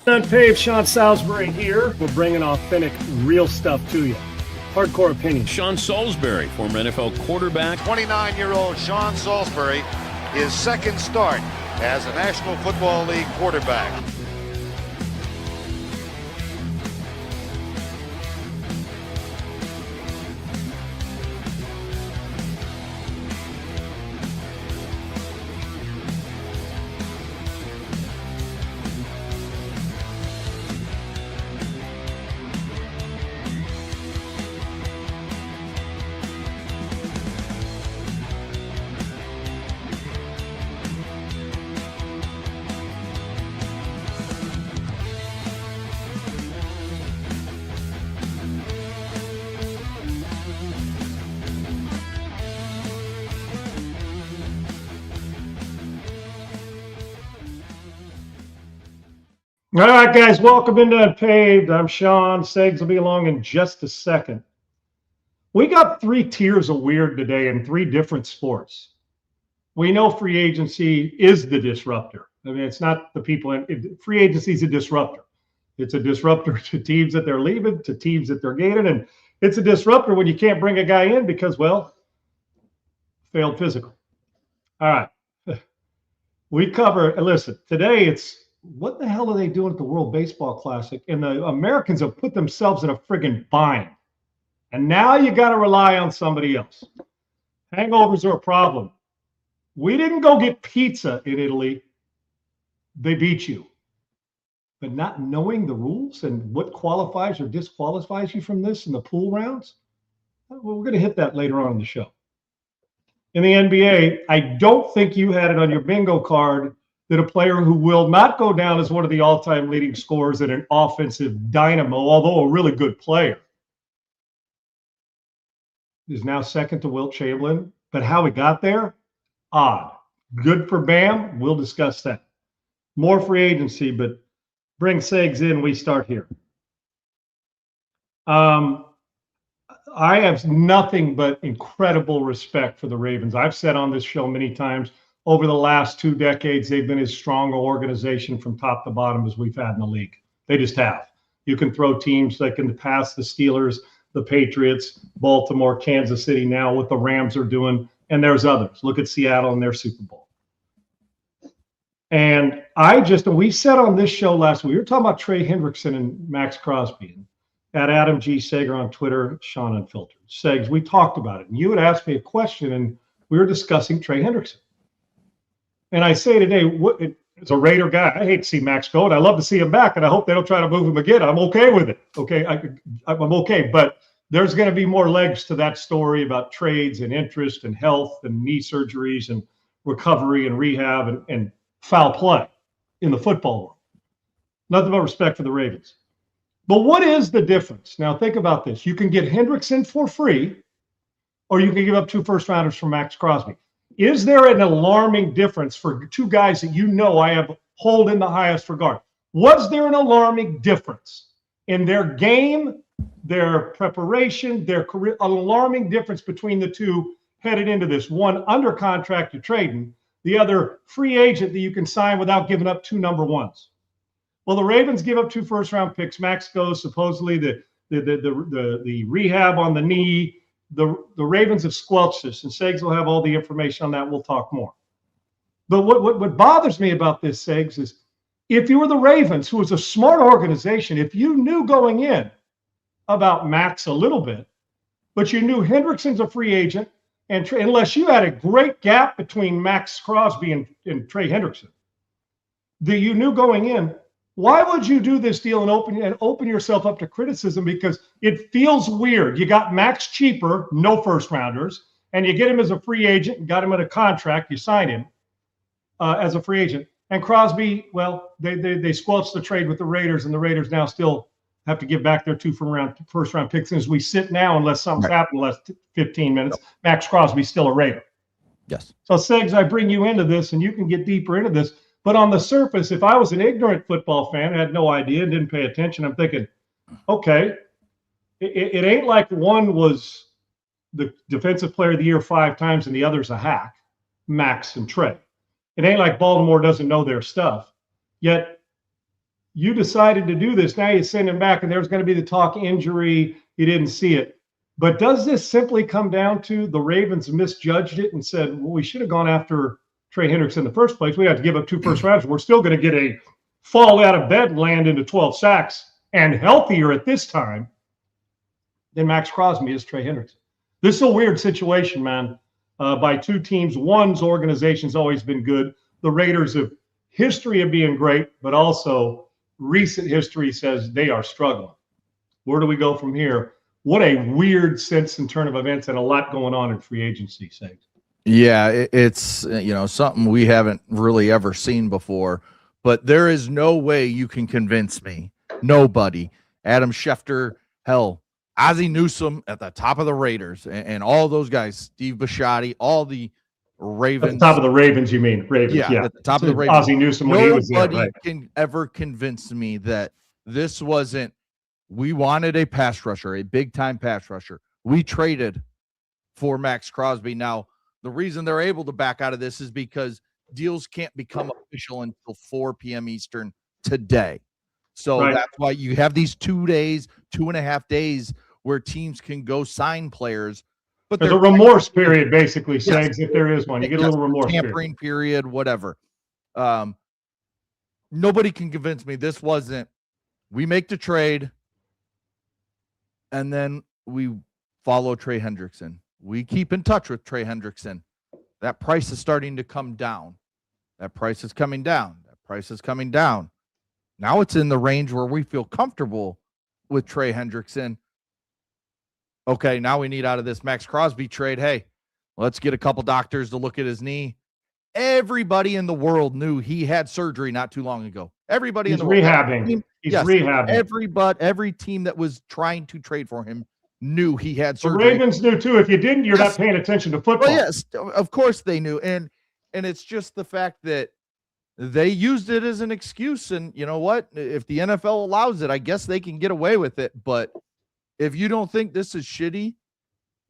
UNPAVED, Sean Salisbury here. We're bringing authentic, real stuff to you. Hardcore opinion. Sean Salisbury, former NFL quarterback. 29-year-old Sean Salisbury, his second start as a National Football League quarterback. All right, guys, welcome into UNPAVED. I'm Sean. Segs will be along in just a second. We got three tiers of weird today in three different sports. We know free agency is the disruptor. I mean, it's not the people. Free agency is a disruptor. It's a disruptor to teams that they're leaving, to teams that they're gaining, and it's a disruptor when you can't bring a guy in because, well, failed physical. All right. We cover, listen, today it's, what the hell are they doing at the World Baseball Classic? And the Americans have put themselves in a friggin' bind. And now you got to rely on somebody else. Hangovers are a problem. We didn't go get pizza in Italy. They beat you. But not knowing the rules and what qualifies or disqualifies you from this in the pool rounds, well, we're going to hit that later on in the show. In the NBA, I don't think you had it on your bingo card that a player who will not go down as one of the all-time leading scorers and an offensive dynamo, although a really good player, is now second to Wilt Chamberlain. But how he got there, odd. Good for Bam. We'll discuss that. More free agency, but bring Segs in. We start here. I have nothing but incredible respect for the Ravens. I've said on this show many times, over the last 2 decades, they've been as strong an organization from top to bottom as we've had in the league. They just have. You can throw teams like in the past, the Steelers, the Patriots, Baltimore, Kansas City now, what the Rams are doing, and there's others. Look at Seattle and their Super Bowl. And we said on this show last week, we were talking about Trey Hendrickson and Maxx Crosby. And at Adam G. Sager on Twitter, Sean Unfiltered. Segs, we talked about it. And you had asked me a question, and we were discussing Trey Hendrickson. And I say today, as a Raider guy, I hate to see Max go, and I love to see him back, and I hope they don't try to move him again. I'm okay with it. Okay, I'm okay. But there's going to be more legs to that story about trades and interest and health and knee surgeries and recovery and rehab and foul play in the football world. Nothing but respect for the Ravens. But what is the difference? Now, think about this. You can get Hendrickson for free, or you can give up 2 first-rounders for Maxx Crosby. Is there an alarming difference for 2 guys that you know I have hold in the highest regard? Was there an alarming difference in their game, their preparation, their career? An alarming difference between the 2 headed into this. One under contract you're trading, the other free agent that you can sign without giving up 2 number 1s. Well, the Ravens give up 2 first-round picks. Max goes supposedly the rehab on the knee. The Ravens have squelched this, and Segs will have all the information on that. We'll talk more. But what bothers me about this, Segs, is if you were the Ravens, who was a smart organization, if you knew going in about Max a little bit, but you knew Hendrickson's a free agent, and unless you had a great gap between Maxx Crosby and Trey Hendrickson, that you knew going in, why would you do this deal and open yourself up to criticism? Because it feels weird. You got Max cheaper, no first-rounders, and you get him as a free agent and got him at a contract. You sign him as a free agent. And Crosby, well, they squelched the trade with the Raiders, and the Raiders now still have to give back their 2 first-round picks. And as we sit now, unless something's happened in the last 15 minutes, Maxx Crosby's still a Raider. Yes. So, Segs, I bring you into this, and you can get deeper into this. But on the surface, if I was an ignorant football fan, had no idea, didn't pay attention, I'm thinking, okay, it ain't like one was the defensive player of the year 5 times and the other's a hack. Maxx and Trey. It ain't like Baltimore doesn't know their stuff. Yet you decided to do this. Now you send him back, and there's going to be the talk injury. You didn't see it. But does this simply come down to the Ravens misjudged it and said, well, we should have gone after Trey Hendrickson in the first place. We have to give up 2 first rounds. We're still going to get a fall out of bed and land into 12 sacks and healthier at this time than Maxx Crosby is Trey Hendrickson. This is a weird situation, man, by 2 teams. One's organization's always been good. The Raiders have history of being great, but also recent history says they are struggling. Where do we go from here? What a weird sense and turn of events, and a lot going on in free agency, Sags. Yeah, it's something we haven't really ever seen before, but there is no way you can convince me. Nobody. Adam Schefter, hell, Ozzie Newsome at the top of the Raiders, and all those guys, Steve Bisciotti, all the Ravens. At the top of the Ravens, you mean? Ravens, yeah. At the top of the Ravens. Ozzie Newsome when he was there, Nobody can ever convince me that this wasn't, we wanted a pass rusher, a big-time pass rusher. We traded for Maxx Crosby. Now, the reason they're able to back out of this is because deals can't become official until 4 p.m. Eastern today. So that's why you have these 2 days, 2.5 days where teams can go sign players. But there's a remorse period, basically, Sags, if there is one. You get a little remorse tampering period, whatever. Nobody can convince me this wasn't, we make the trade, and then we follow Trey Hendrickson. We keep in touch with Trey Hendrickson. That price is starting to come down. That price is coming down. That price is coming down. Now it's in the range where we feel comfortable with Trey Hendrickson. Okay, now we need out of this Maxx Crosby trade. Hey, let's get a couple doctors to look at his knee. Everybody in the world knew he had surgery not too long ago. Everybody in the world. He's rehabbing. Every team that was trying to trade for him knew he had surgery. The Ravens knew too. If you didn't, you're not paying attention to football. Well, yes, of course they knew. And it's just the fact that they used it as an excuse. And you know what? If the NFL allows it, I guess they can get away with it. But if you don't think this is shitty,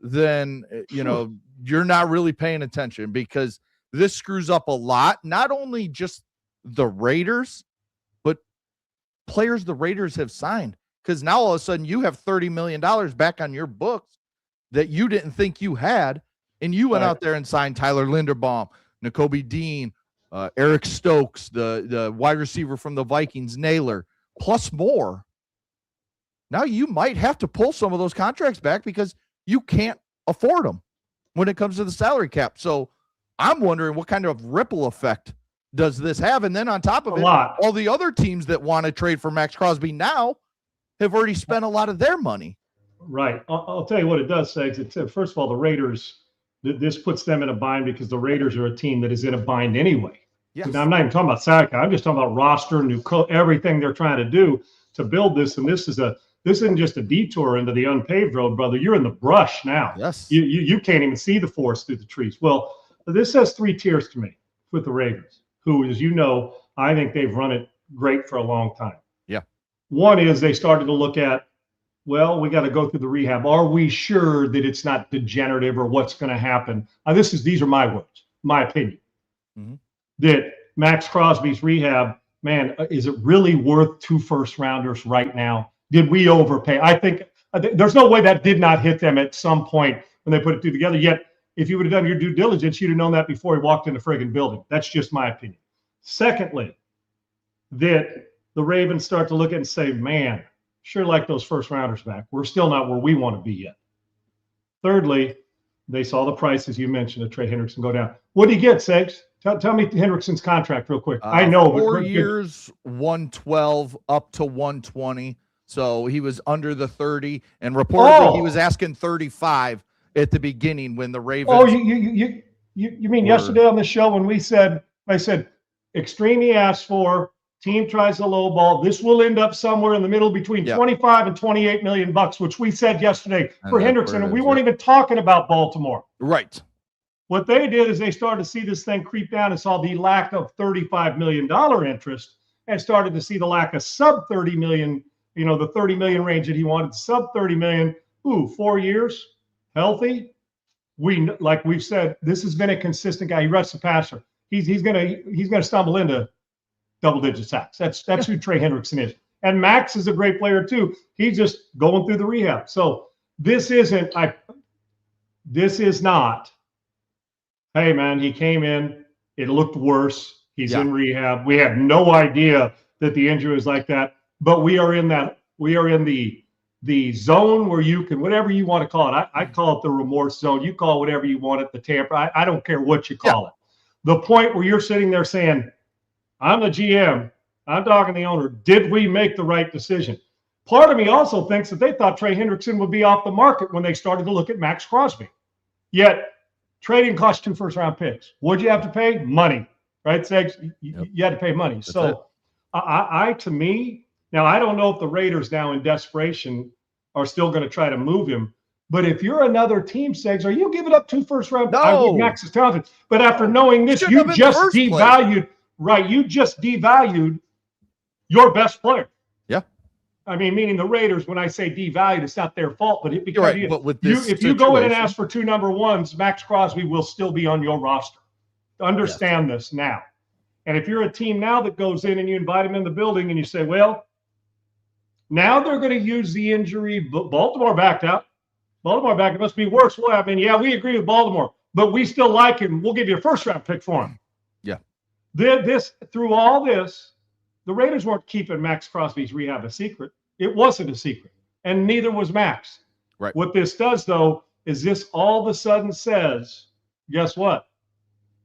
then, you're not really paying attention, because this screws up a lot. Not only just the Raiders, but players the Raiders have signed. Because now all of a sudden you have $30 million back on your books that you didn't think you had. And you went out there and signed Tyler Linderbaum, Nakobe Dean, Eric Stokes, the wide receiver from the Vikings, Naylor, plus more. Now you might have to pull some of those contracts back because you can't afford them when it comes to the salary cap. So I'm wondering what kind of ripple effect does this have? And then on top of it, all the other teams that want to trade for Maxx Crosby now have already spent a lot of their money. Right. I'll tell you what it does, Sags. First of all, the Raiders, this puts them in a bind because the Raiders are a team that is in a bind anyway. Yes. Now, I'm not even talking about saga. I'm just talking about roster, everything they're trying to do to build this. And this isn't just a detour into the unpaved road, brother. You're in the brush now. Yes. You can't even see the forest through the trees. Well, this has 3 tiers to me with the Ravens, who, as you know, I think they've run it great for a long time. Yeah. One is they started to look at, well, we got to go through the rehab. Are we sure that it's not degenerative or what's going to happen? These are my words, my opinion. Mm-hmm. That Maxx Crosby's rehab, man, is it really worth 2 first-rounders right now? Did we overpay? I think there's no way that did not hit them at some point when they put it together. Yet, if you would have done your due diligence, you'd have known that before he walked in the friggin' building. That's just my opinion. Secondly, that the Ravens start to look at it and say, man, sure like those first-rounders back. We're still not where we want to be yet. Thirdly, they saw the price, as you mentioned, of Trey Hendrickson go down. What did he get, Segs? Tell me Hendrickson's contract real quick. I know. 4 years, 112 up to 120. So he was under the 30, and reportedly he was asking 35 at the beginning when the Ravens. Oh, you mean yesterday on the show when I said extreme he asked for, team tries to lowball. This will end up somewhere in the middle between 25 and 28 million bucks, which we said yesterday for Hendrickson, and we weren't even talking about Baltimore. Right. What they did is they started to see this thing creep down and saw the lack of $35 million interest and started to see the lack of sub 30 million, the 30 million range that he wanted, sub 30 million. 4 years, healthy, like we've said, this has been a consistent guy. He rushes the passer. He's gonna stumble into double-digit sacks. That's who Trey Hendrickson is. And Maxx is a great player too. He's just going through the rehab. So this is not, hey man, he came in, it looked worse. He's in rehab. We had no idea that the injury was like that. But we are in the zone where you can, whatever you want to call it. I call it the remorse zone. You call it whatever you want it, the tamper. I don't care what you call it. The point where you're sitting there saying, I'm the GM, I'm talking to the owner, did we make the right decision? Part of me also thinks that they thought Trey Hendrickson would be off the market when they started to look at Maxx Crosby. Yet, trading cost 2 first-round picks. What'd you have to pay? Money, right, Segs? You had to pay money. That's so, to me, now I don't know if the Raiders now in desperation are still going to try to move him. But if you're another team, Segs, are you giving up 2 first-round picks? I think Maxx is talented. But after knowing this, you just devalued. Right, you just devalued your best player. Yeah. I mean, meaning the Raiders, when I say devalued, it's not their fault, but if you go in and ask for 2 number ones, Maxx Crosby will still be on your roster. Understand this now. And if you're a team now that goes in and you invite him in the building and you say, well, now they're going to use the injury. Baltimore backed out. It must be worse. Well, I mean, yeah, we agree with Baltimore, but we still like him. We'll give you a first-round pick for him. Yeah. Through all this, the Raiders weren't keeping Maxx Crosby's rehab a secret. It wasn't a secret, and neither was Maxx. Right. What this does, though, is this all of a sudden says, guess what?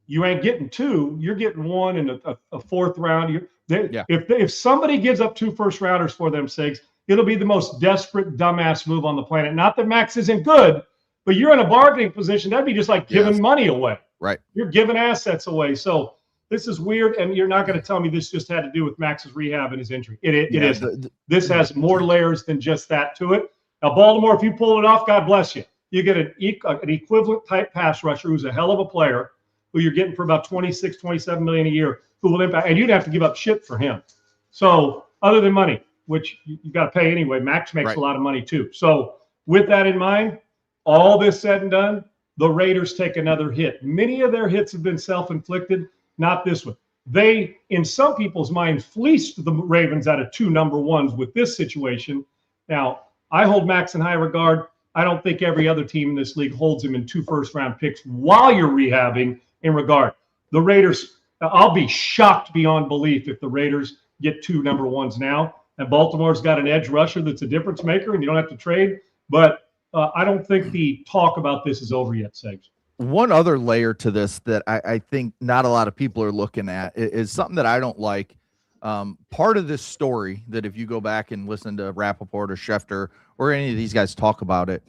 You ain't getting 2. You're getting 1 in a 4th round. If somebody gives up 2 first-rounders for them sakes, it'll be the most desperate, dumbass move on the planet. Not that Maxx isn't good, but you're in a bargaining position. That'd be just like giving money away. Right. You're giving assets away. So this is weird, and you're not going to tell me this just had to do with Max's rehab and his injury. It isn't. This has more layers than just that to it. Now, Baltimore, if you pull it off, God bless you. You get an equivalent type pass rusher who's a hell of a player, who you're getting for about $26, $27 million a year, who will impact, and you'd have to give up shit for him. So other than money, which you got to pay anyway, Maxx makes a lot of money too. So with that in mind, all this said and done, the Raiders take another hit. Many of their hits have been self-inflicted, not this one. They, in some people's minds, fleeced the Ravens out of 2 number ones with this situation. Now, I hold Maxx in high regard. I don't think every other team in this league holds him in 2 first-round picks while you're rehabbing in regard. The Raiders, I'll be shocked beyond belief if the Raiders get 2 number ones now. And Baltimore's got an edge rusher that's a difference maker, and you don't have to trade. But I don't think the talk about this is over yet, Segs. One other layer to this that I think not a lot of people are looking at is something that I don't like. Part of this story that if you go back and listen to Rappaport or Schefter or any of these guys talk about it,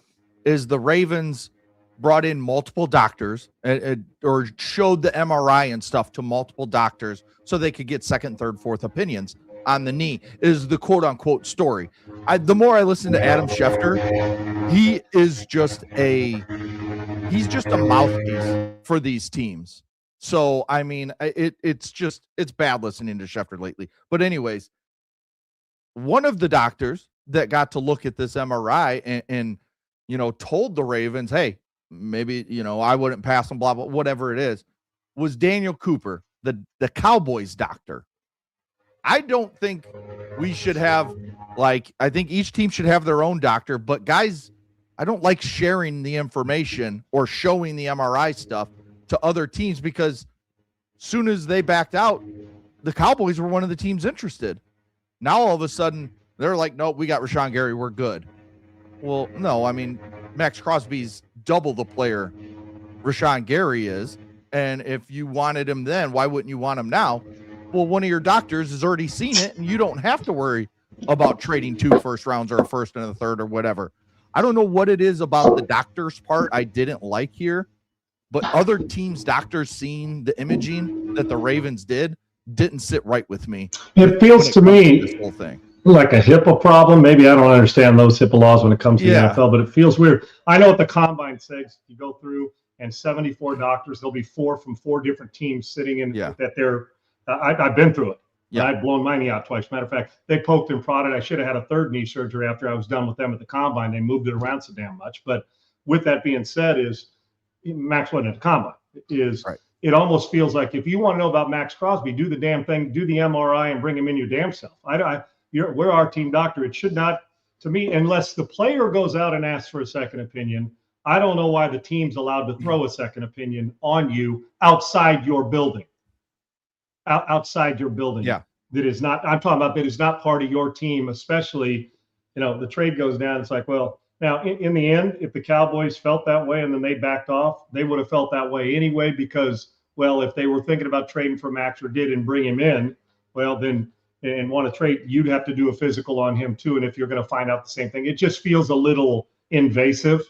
is the Ravens brought in multiple doctors or showed the MRI and stuff to multiple doctors so they could get 2nd, 3rd, 4th opinions on the knee is the quote unquote story. The more I listen to Adam Schefter, he's just a mouthpiece for these teams. So, I mean, it's bad listening to Schefter lately. But anyways, one of the doctors that got to look at this MRI and told the Ravens, hey, maybe, I wouldn't pass them, blah, blah, whatever it is, was Daniel Cooper, the Cowboys doctor. I don't think we should have, I think each team should have their own doctor, but guys, I don't like sharing the information or showing the MRI stuff to other teams because soon as they backed out, the Cowboys were one of the teams interested. Now, all of a sudden, they're like, nope, we got Rashawn Gary. We're good. Well, no, I mean, Maxx Crosby's double the player Rashawn Gary is. And if you wanted him then, why wouldn't you want him now? Well, one of your doctors has already seen it, and you don't have to worry about trading 2 first rounds or a 1st and a 3rd or whatever. I don't know what it is about the doctor's part I didn't like here, but other teams' doctors seeing the imaging that the Ravens didn't sit right with me. It feels to me this whole thing like a HIPAA problem. Maybe I don't understand those HIPAA laws when it comes to the NFL, but it feels weird. I know what the combine says. You go through and 74 doctors, there'll be 4 from 4 different teams sitting in that they're I've been through it. Yeah. I've blown my knee out twice. Matter of fact, they poked and prodded. I should have had a 3rd knee surgery after I was done with them at the combine. They moved it around so damn much. But with that being said, is Max wasn't at the combine. Right. It almost feels like if you want to know about Maxx Crosby, do the damn thing, do the MRI, and bring him in your damn self. We're our team doctor. It should not, to me, unless the player goes out and asks for a second opinion. I don't know why the team's allowed to throw a second opinion on you outside your building. Outside your building. Yeah. That is not, I'm talking about that is not part of your team, especially, the trade goes down. It's like, well, now in the end, if the Cowboys felt that way and then they backed off, they would have felt that way anyway, because, well, if they were thinking about trading for Max or did and bring him in, well, then, and want to trade, you'd have to do a physical on him too. And if you're going to find out the same thing, it just feels a little invasive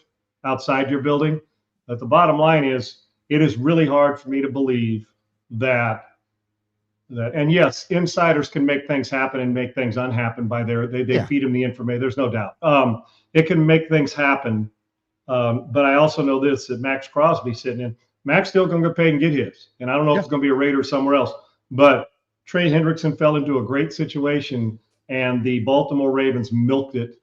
outside your building. But the bottom line is, it is really hard for me to believe that, and yes, insiders can make things happen and make things unhappen by they feed them the information. There's no doubt. It can make things happen. But I also know this, that Maxx Crosby sitting in, Max still going to get paid and get his. And I don't know if it's going to be a Raider or somewhere else, but Trey Hendrickson fell into a great situation and the Baltimore Ravens milked it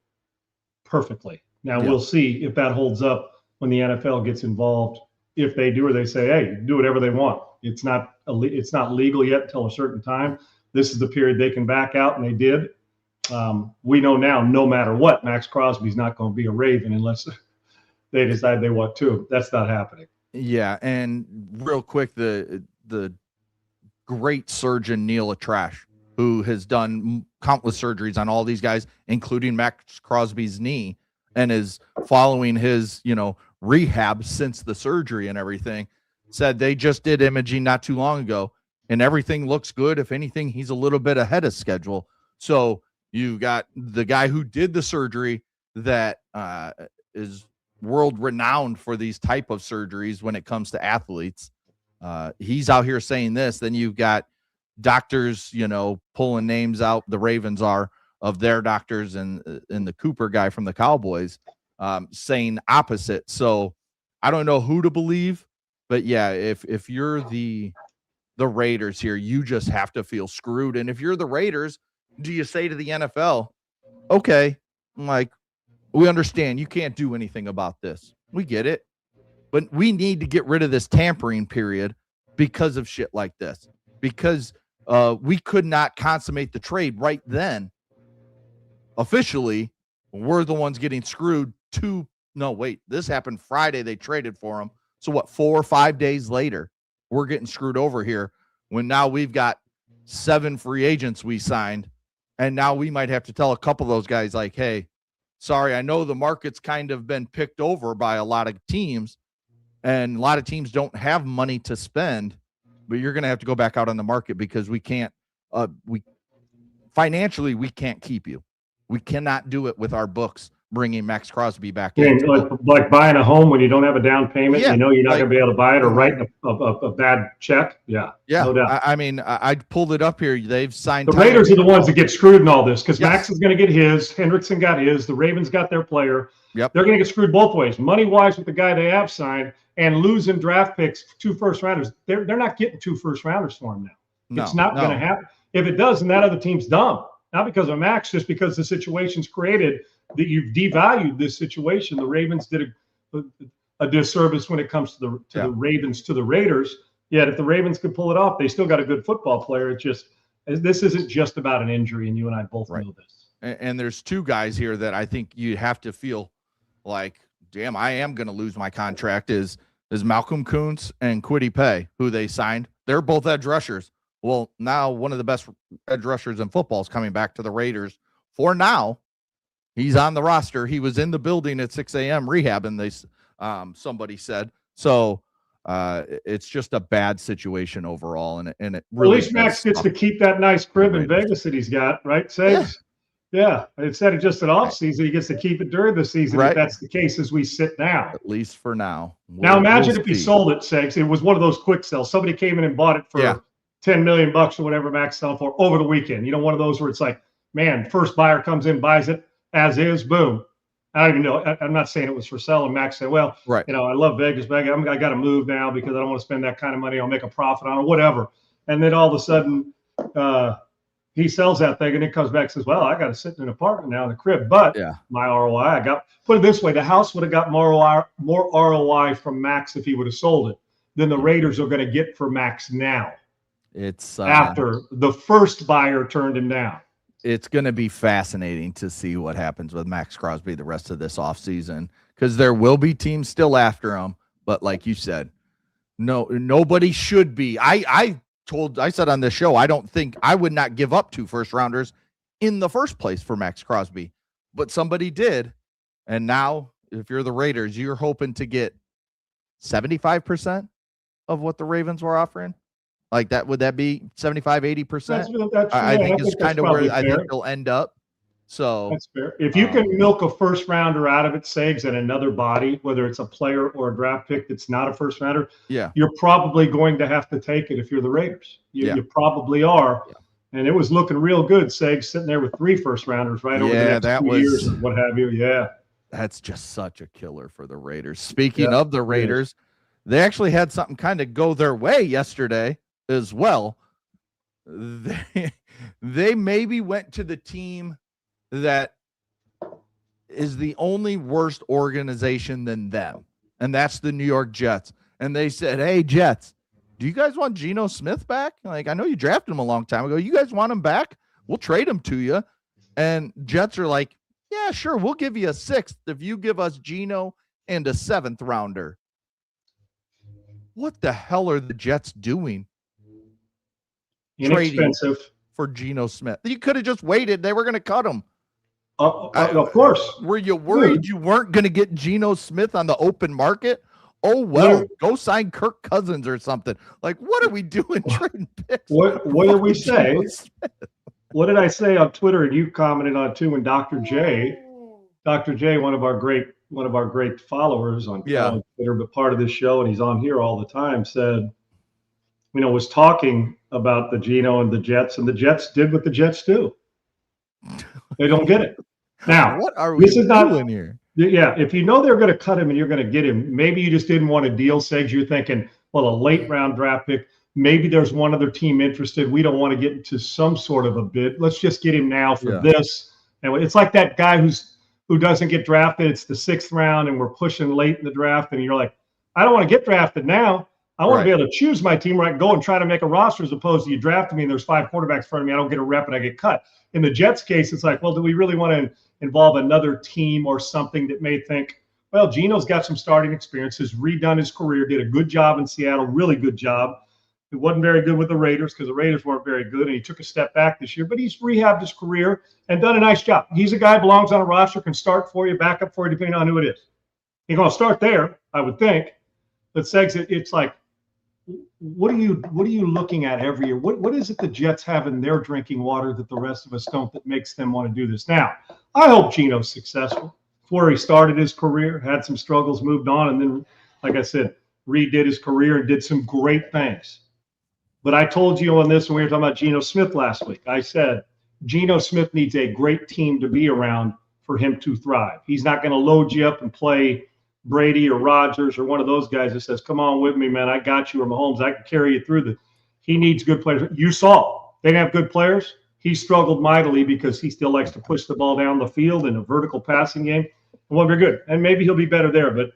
perfectly. Now we'll see if that holds up when the NFL gets involved. If they do, or they say, hey, do whatever they want. It's not legal yet until a certain time. This is the period they can back out, and they did. We know now, no matter what, Maxx Crosby's not going to be a Raven unless they decide they want to. That's not happening. Yeah, and real quick, the great surgeon Neil Atrash, who has done countless surgeries on all these guys, including Maxx Crosby's knee, and is following his, rehab since the surgery and everything, said they just did imaging not too long ago and everything looks good. If anything, he's a little bit ahead of schedule. So you got the guy who did the surgery that is world renowned for these type of surgeries when it comes to athletes. He's out here saying this. Then you've got doctors, pulling names out. The Ravens are of their doctors, and the Cooper guy from the Cowboys saying opposite. So I don't know who to believe, but yeah, if you're the Raiders here, you just have to feel screwed. And if you're the Raiders, do you say to the NFL, okay, we understand you can't do anything about this. We get it, but we need to get rid of this tampering period because of shit like this, because we could not consummate the trade right then. Officially, we're the ones getting screwed. This happened Friday. They traded for him. So what, 4 or 5 days later, we're getting screwed over here when now we've got 7 free agents we signed. And now we might have to tell a couple of those guys like, hey, sorry, I know the market's kind of been picked over by a lot of teams and a lot of teams don't have money to spend, but you're going to have to go back out on the market because we can't, financially, we can't keep you. We cannot do it with our books, bringing Maxx Crosby back in. Like buying a home when you don't have a down payment, you're not going to be able to buy it, or write a bad check. Yeah. No doubt. I pulled it up here. They've signed. The Raiders are the ones that get screwed in all this because Max is going to get his. Hendrickson got his. The Ravens got their player. Yep. They're going to get screwed both ways, money-wise with the guy they have signed and losing draft picks, 2 first-rounders. They're not getting 2 first-rounders for him now. It's not going to happen. If it does, then that other team's dumb. Not because of Max, just because the situation's created that you've devalued this situation. The Ravens did a disservice when it comes to the Ravens to the Raiders. Yet if the Ravens could pull it off, they still got a good football player. This isn't just about an injury, and you and I both know this. And there's 2 guys here that I think you have to feel like, damn, I am going to lose my contract. Is Malcolm Kuntz and Kwity Paye, who they signed. They're both edge rushers. Well, now one of the best edge rushers in football is coming back to the Raiders for now. He's on the roster. He was in the building at 6 a.m. rehabbing, somebody said. So it's just a bad situation overall. And it really, at least Max gets to keep that nice crib in Vegas that he's got, right, Sags? Yeah. Instead of just an off season, he gets to keep it during the season. If that's the case as we sit now. At least for now. Now imagine if he sold it, Sags. It was one of those quick sells. Somebody came in and bought it for $10 million or whatever Max selling for over the weekend. One of those where it's like, man, first buyer comes in, buys it as is, boom. I don't even know. I'm not saying it was for sale. And Max said, well, I love Vegas, but I got to move now because I don't want to spend that kind of money. I'll make a profit on it, whatever. And then all of a sudden, he sells that thing and then comes back and says, well, I got to sit in an apartment now in the crib. But my ROI, put it this way, the house would have got more ROI from Maxx if he would have sold it than the Raiders are going to get for Maxx now. It's after the first buyer turned him down. It's going to be fascinating to see what happens with Maxx Crosby the rest of this offseason, because there will be teams still after him. But like you said, nobody should be. I said on this show, I would not give up 2 first-rounders in the first place for Maxx Crosby, but somebody did. And now, if you're the Raiders, you're hoping to get 75% of what the Ravens were offering. Like that, would that be 75, 80%? I think is kind of where I think they'll end up. So that's fair. If you can milk a first rounder out of it, Sags, and another body, whether it's a player or a draft pick that's not a first rounder, you're probably going to have to take it if you're the Raiders. You probably are. Yeah. And it was looking real good, Sags, sitting there with 3 first rounders over the next 2 years and what have you. Yeah. That's just such a killer for the Raiders. Speaking of the Raiders, they actually had something kind of go their way yesterday as well. They maybe went to the team that is the only worse organization than them, and that's the New York Jets. And they said, hey, Jets, do you guys want Geno Smith back? Like, I know you drafted him a long time ago. You guys want him back? We'll trade him to you. And Jets are like, yeah, sure, we'll give you a 6th if you give us Geno and a 7th rounder. What the hell are the Jets doing? Inexpensive for Geno Smith. You could have just waited. They were going to cut him. Of course. Were you worried you weren't going to get Geno Smith on the open market? Oh, well, go sign Kirk Cousins or something. Like, what are we doing trading picks? What did we say? What did I say on Twitter? And you commented on it too when Dr. J, one of our great followers on Twitter, but part of this show, and he's on here all the time, said, was talking about the Geno and the Jets did what the Jets do. They don't get it. Now, what are we doing here? Yeah, if you know they're going to cut him and you're going to get him, maybe you just didn't want a deal, Segs. You're thinking, well, a late round draft pick, maybe there's one other team interested. We don't want to get into some sort of a bid. Let's just get him now for this. And it's like that guy who doesn't get drafted. It's the 6th round and we're pushing late in the draft. And you're like, I don't want to get drafted now. I want to be able to choose my team where I can go and try to make a roster as opposed to you drafting me and there's 5 quarterbacks in front of me. I don't get a rep and I get cut. In the Jets case, it's like, well, do we really want to involve another team or something that may think, well, Geno's got some starting experience, has redone his career, did a good job in Seattle, really good job. It wasn't very good with the Raiders because the Raiders weren't very good, and he took a step back this year, but he's rehabbed his career and done a nice job. He's a guy who belongs on a roster, can start for you, back up for you, depending on who it is. He's going to start there, I would think. But Segs, it's like, what are you looking at every year? What is it the Jets have in their drinking water that the rest of us don't that makes them want to do this? Now, I hope Geno's successful. It's where he started his career, had some struggles, moved on, and then, like I said, redid his career and did some great things. But I told you on this when we were talking about Geno Smith last week. I said Geno Smith needs a great team to be around for him to thrive. He's not going to load you up and play Brady or Rodgers or one of those guys that says, come on with me, man, I got you, or Mahomes, I can carry you through he needs good players. You saw they didn't have good players. He struggled mightily because he still likes to push the ball down the field in a vertical passing game. It wasn't very good. And maybe he'll be better there, but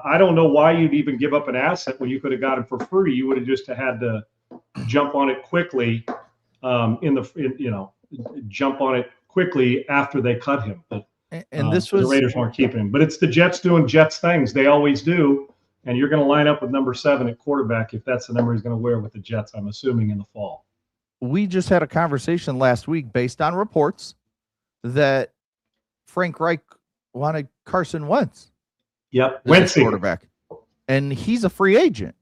I don't know why you'd even give up an asset when you could have got him for free. You would have just had to jump on it quickly jump on it quickly after they cut him. But and this was the Raiders weren't keeping him, but it's the Jets doing Jets things. They always do. And you're going to line up with number 7 at quarterback if that's the number he's going to wear with the Jets, I'm assuming, in the fall. We just had a conversation last week based on reports that Frank Reich wanted Carson Wentz. Yep, Wentz quarterback, and he's a free agent.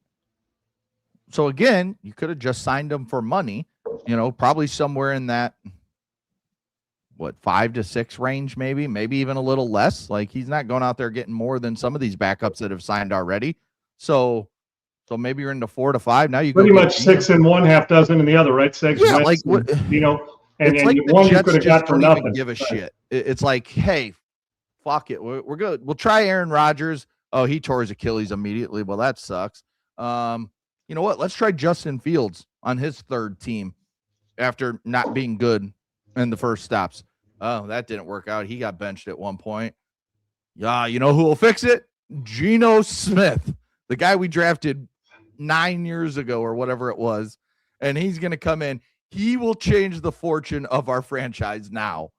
So again, you could have just signed him for money. Probably somewhere in that 5 to 6 range, maybe even a little less. Like, he's not going out there getting more than some of these backups that have signed already. So maybe you're into 4 to 5. Now you pretty much 6 in one, half dozen in the other, right? 6. Yeah, like what? And it's like one the you Jets could have just got for don't even nothing. give a shit. It's like, hey, fuck it, we're good. We'll try Aaron Rodgers. Oh, he tore his Achilles immediately. Well, that sucks. You know what? Let's try Justin Fields on his 3rd team. after not being good in the first stops. Oh, that didn't work out. He got benched at one point. Yeah, you know who will fix it? Geno Smith, the guy we drafted 9 years ago or whatever it was. And he's going to come in. He will change the fortune of our franchise now.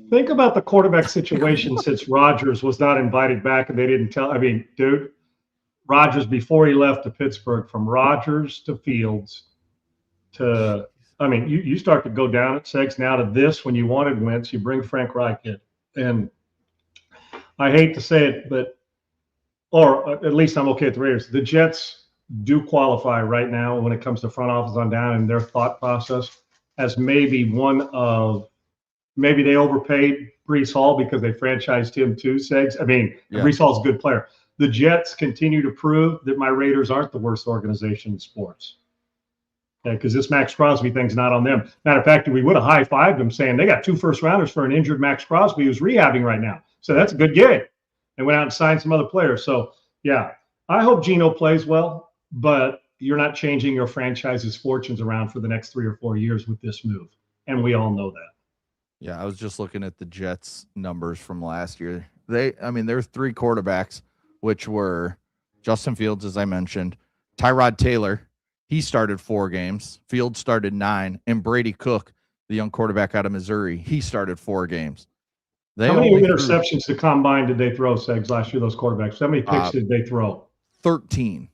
Think about the quarterback situation since Rodgers was not invited back and they didn't tell. I mean, dude, Rodgers, before he left to Pittsburgh, from Rodgers to Fields to, I mean, you start to go down at Segs now to this when you wanted Wentz, you bring Frank Reich in. And I hate to say it, but, or at least I'm okay with the Raiders. The Jets do qualify right now when it comes to front office on down and their thought process as maybe one of, maybe they overpaid Breece Hall because they franchised him too, Segs. I mean, Breece Hall's a good player. The Jets continue to prove that my Raiders aren't the worst organization in sports. Okay, because this Maxx Crosby thing's not on them. Matter of fact, we would have high-fived them saying they got 2 first-rounders for an injured Maxx Crosby who's rehabbing right now. So that's a good gig. And went out and signed some other players. So, yeah, I hope Geno plays well, but you're not changing your franchise's fortunes around for the next 3 or 4 years with this move. And we all know that. Yeah, I was just looking at the Jets numbers from last year. There's 3 quarterbacks, which were Justin Fields, as I mentioned, Tyrod Taylor. He started 4 games. Fields started 9. And Brady Cook, the young quarterback out of Missouri, he started 4 games. How many interceptions to combine did they throw, Segs, last year, those quarterbacks? How many picks did they throw? 13.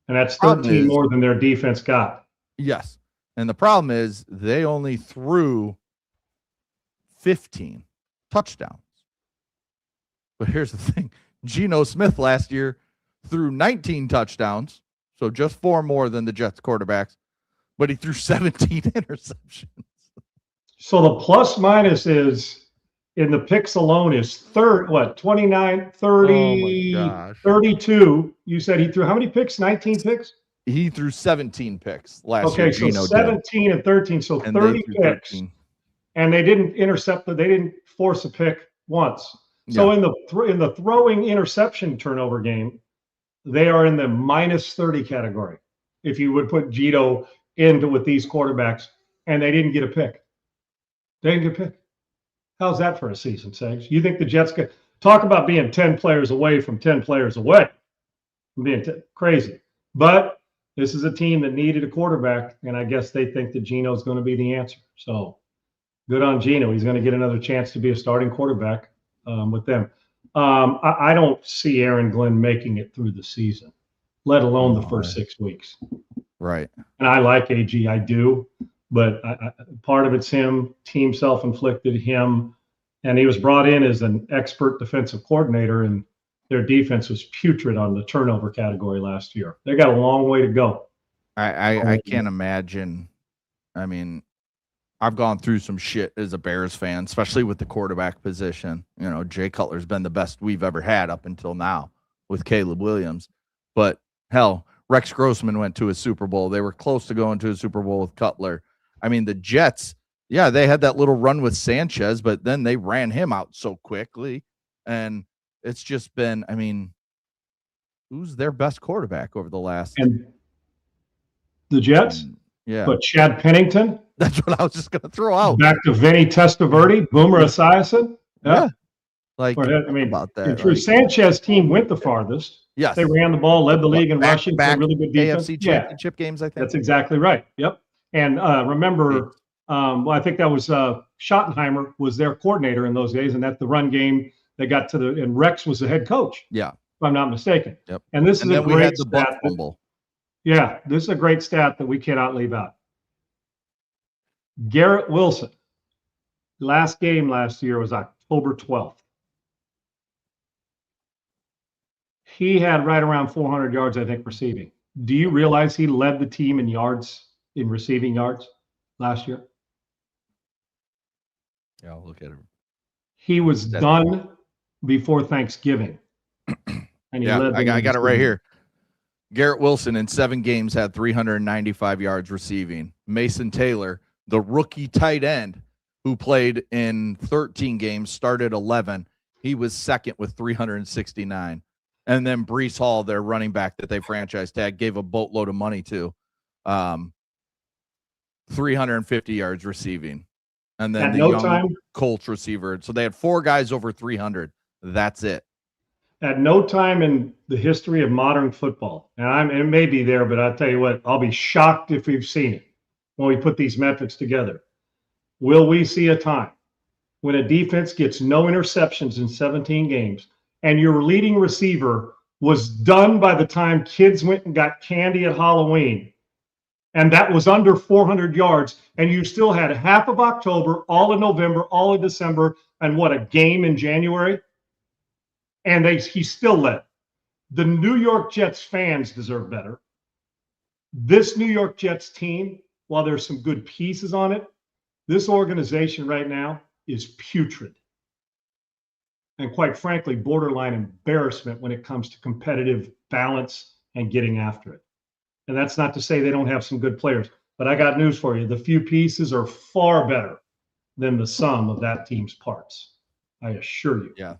And that's 13 more than their defense got. Yes. And the problem is they only threw 15 touchdowns. But here's the thing. Geno Smith last year threw 19 touchdowns, so just 4 more than the Jets quarterbacks, but he threw 17 interceptions. So the plus minus is in the picks alone is 29, 30, 32. You said he threw how many picks? 19 picks? He threw 17 picks last year. Okay, so 17 and 13, so 30 picks. 13. And they didn't intercept, they didn't force a pick once. So in the throwing interception turnover game, they are in the minus 30 category. If you would put Geno into with these quarterbacks, and they didn't get a pick. They didn't get a pick. How's that for a season, Segs? You think the Jets could talk about being 10 players away from 10 players away? Being crazy. But this is a team that needed a quarterback, and I guess they think that Geno's going to be the answer. So good on Geno. He's going to get another chance to be a starting quarterback with them. I don't see Aaron Glenn making it through the season, let alone the first 6 weeks. Right. And I like AG, I do, but part of it's him, team self-inflicted, him, and he was brought in as an expert defensive coordinator, and their defense was putrid on the turnover category last year. They got a long way to go. I can't imagine. I mean, I've gone through some shit as a Bears fan, especially with the quarterback position. You know, Jay Cutler's been the best we've ever had up until now with Caleb Williams. But hell, Rex Grossman went to a Super Bowl. They were close to going to a Super Bowl with Cutler. I mean, the Jets, yeah, they had that little run with Sanchez, but then they ran him out so quickly. And it's just been, I mean, who's their best quarterback over the last? And the Jets? Yeah. But Chad Pennington? That's what I was just going to throw out. Back to Vinny Testaverde, Boomer Esiason? Yeah. Like, I mean, about that. Like, Sanchez team went the farthest. Yes. They ran the ball, led the league in rushing, really good defense. AFC championship games, I think. That's exactly right. Yep. And remember, I think that was Schottenheimer was their coordinator in those days, and that's the run game they got to and Rex was the head coach. Yeah. If I'm not mistaken. Yep. And this is a great stat. Yeah, this is a great stat that we cannot leave out. Garrett Wilson, last game last year was October 12th. He had right around 400 yards, I think, receiving. Do you realize he led the team in yards, in receiving yards last year? Yeah, I'll look at it. He was done before Thanksgiving. And he led I got it right here. Garrett Wilson in 7 games had 395 yards receiving. Mason Taylor, the rookie tight end who played in 13 games, started 11. He was second with 369. And then Breece Hall, their running back that they franchise tag, gave a boatload of money to. 350 yards receiving. And then At the no young time, Colts receiver. So they had 4 guys over 300. That's it. at no time in the history of modern football, and it may be there, but I'll tell you what, I'll be shocked if we've seen it when we put these metrics together. Will we see a time when a defense gets no interceptions in 17 games and your leading receiver was done by the time kids went and got candy at Halloween, and that was under 400 yards, and you still had half of October, all of November, all of December, and what, a game in January? And he still led. The New York Jets fans deserve better. This New York Jets team, while there's some good pieces on it, this organization right now is putrid. And quite frankly, borderline embarrassment when it comes to competitive balance and getting after it. And that's not to say they don't have some good players, but I got news for you. The few pieces are far better than the sum of that team's parts. I assure you. Yeah,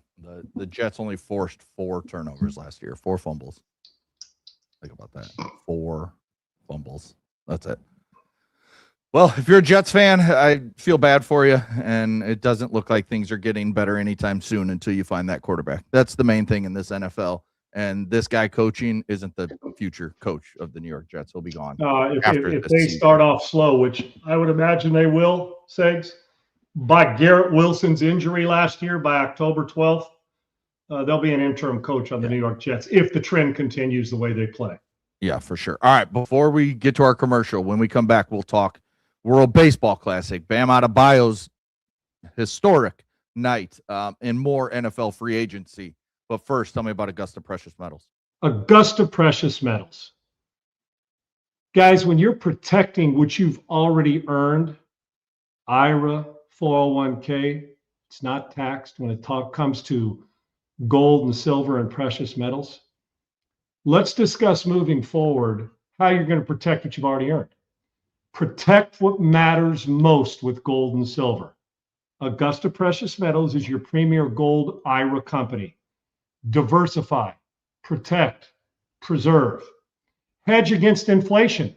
the Jets only forced 4 turnovers last year, 4 fumbles. Think about that. 4 fumbles. That's it. Well, if you're a Jets fan, I feel bad for you, and it doesn't look like things are getting better anytime soon until you find that quarterback. That's the main thing in this NFL, and this guy coaching isn't the future coach of the New York Jets. He'll be gone. If they start off slow, which I would imagine they will, Segs, by Garrett Wilson's injury last year, by October 12th, there'll be an interim coach on the New York Jets if the trend continues the way they play. Yeah, for sure. All right, before we get to our commercial, when we come back, we'll talk World Baseball Classic, Bam Adebayo's historic night, and more NFL free agency. But first, tell me about Augusta Precious Metals. Augusta Precious Metals. Guys, when you're protecting what you've already earned, IRA, 401k, it's not taxed when it comes to gold and silver and precious metals. Let's discuss moving forward how you're going to protect what you've already earned. Protect what matters most with gold and silver. Augusta Precious Metals is your premier gold IRA company. Diversify, protect, preserve, hedge against inflation.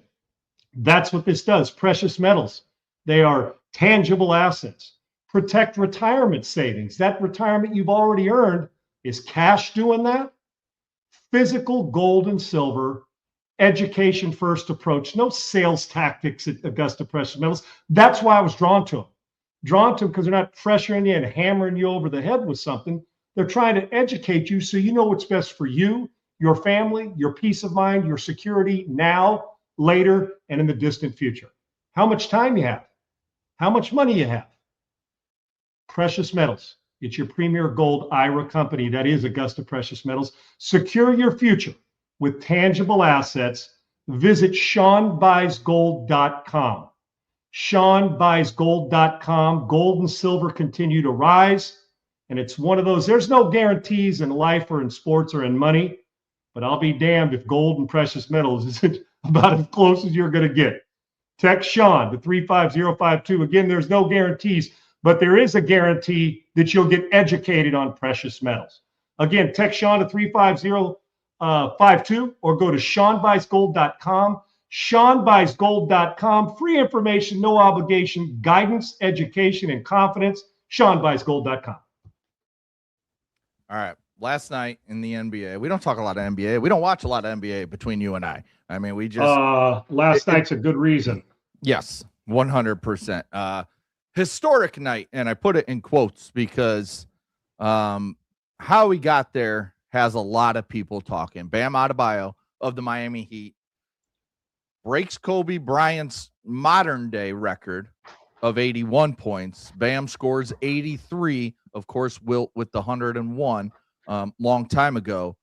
That's what this does. Precious metals, they are tangible assets. Protect retirement savings. That retirement you've already earned, is cash doing that? Physical gold and silver, education first approach, no sales tactics at Augusta Precious Metals. That's why I was drawn to them. Drawn to them because they're not pressuring you and hammering you over the head with something. They're trying to educate you so you know what's best for you, your family, your peace of mind, your security now, later, and in the distant future. How much time you have, how much money you have. Precious Metals. It's your premier gold IRA company. That is Augusta Precious Metals. Secure your future with tangible assets. Visit SeanBuysGold.com. SeanBuysGold.com. Gold and silver continue to rise. And it's one of those, there's no guarantees in life or in sports or in money, but I'll be damned if gold and precious metals isn't about as close as you're going to get. Text Sean to 35052. Again, there's no guarantees, but there is a guarantee that you'll get educated on precious metals. Again, text Sean to 35052 or go to SeanBuysGold.com. SeanBuysGold.com. Free information, no obligation, guidance, education, and confidence. SeanBuysGold.com. All right. Last night in the NBA, we don't talk a lot of NBA. We don't watch a lot of NBA between you and I. I mean, we just last nig's a good reason. Yes, 100%. Historic night, and I put it in quotes because how we got there has a lot of people talking. Bam Adebayo of the Miami Heat breaks Kobe Bryant's modern day record of 81 points. Bam scores 83. Of course, Wilt with the 101 long time ago.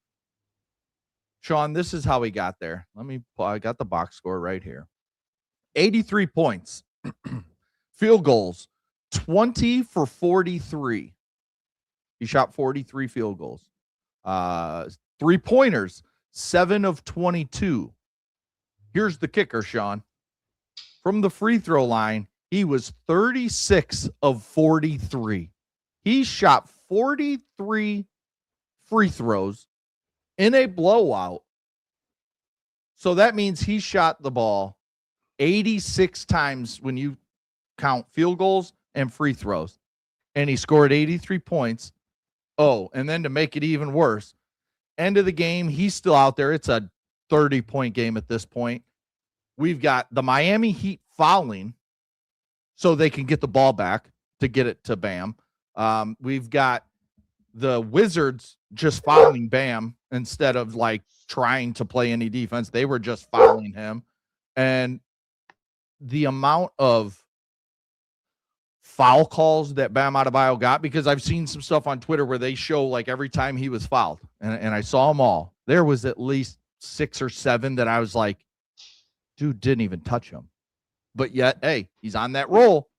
Sean, this is how we got there. I got the box score right here. 83 points. Field goals, 20 for 43. He shot 43 field goals. 3-pointers, 7 of 22. Here's the kicker, Sean. From the free throw line, he was 36 of 43. He shot 43 free throws in a blowout. So that means he shot the ball 86 times when you count field goals and free throws, and he scored 83 points. Oh, and then to make it even worse, end of the game, he's still out there. It's a 30-point game at this point. We've got the Miami Heat fouling so they can get the ball back to get it to Bam. We've got the Wizards just fouling Bam instead of like trying to play any defense. They were just fouling him. And the amount of foul calls that Bam Adebayo got, because I've seen some stuff on Twitter where they show like every time he was fouled, and I saw them all. There was at least 6 or 7 that I was like, dude didn't even touch him. But yet, hey, he's on that roll,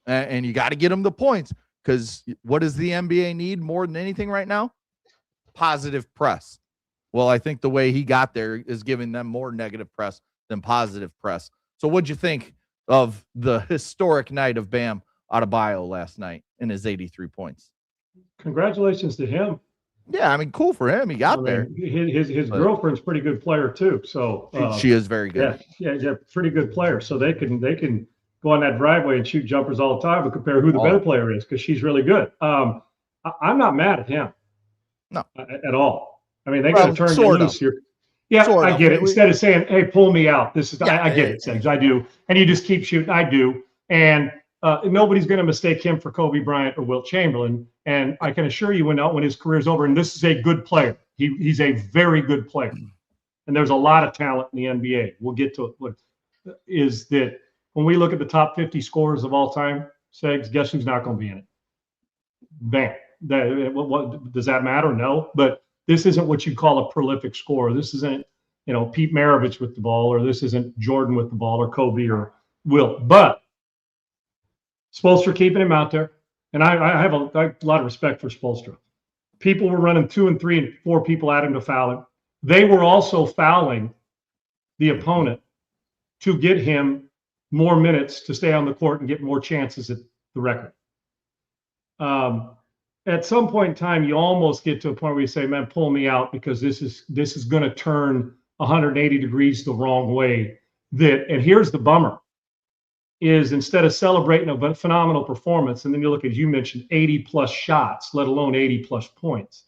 and you got to get him the points, because what does the NBA need more than anything right now? Positive press. Well, I think the way he got there is giving them more negative press than positive press. So what'd you think of the historic night of Bam Adebayo last night in his 83 points? Congratulations to him. Yeah, I mean, cool for him. He got there. His girlfriend's a pretty good player too. So she is very good. Yeah, pretty good player. So they can go on that driveway and shoot jumpers all the time and compare who the better player is, because she's really good. I'm not mad at him. No, at all. I mean, they got to turn you loose here. Yeah, Sort I get it. Instead of saying, "Hey, pull me out," this is I get it, Sage. I do, and you just keep shooting. I do, and nobody's going to mistake him for Kobe Bryant or Wilt Chamberlain. And I can assure you, when his career's over, and this is a good player. He's a very good player, and there's a lot of talent in the NBA. We'll get to it. What is that? When we look at the top 50 scorers of all time, Segs, guess who's not going to be in it? Bam. What does that matter? No, but this isn't what you call a prolific scorer. This isn't, Pete Maravich with the ball, or this isn't Jordan with the ball, or Kobe or Wilt. But Spoelstra keeping him out there, and I have a lot of respect for Spoelstra. People were running 2 and 3 and 4 people at him to foul him. They were also fouling the opponent to get him more minutes to stay on the court and get more chances at the record. At some point in time, you almost get to a point where you say, "Man, pull me out, because this is going to turn 180 degrees the wrong way." And here's the bummer: is instead of celebrating a phenomenal performance, and then you look, as you mentioned, 80+ shots, let alone 80+ points,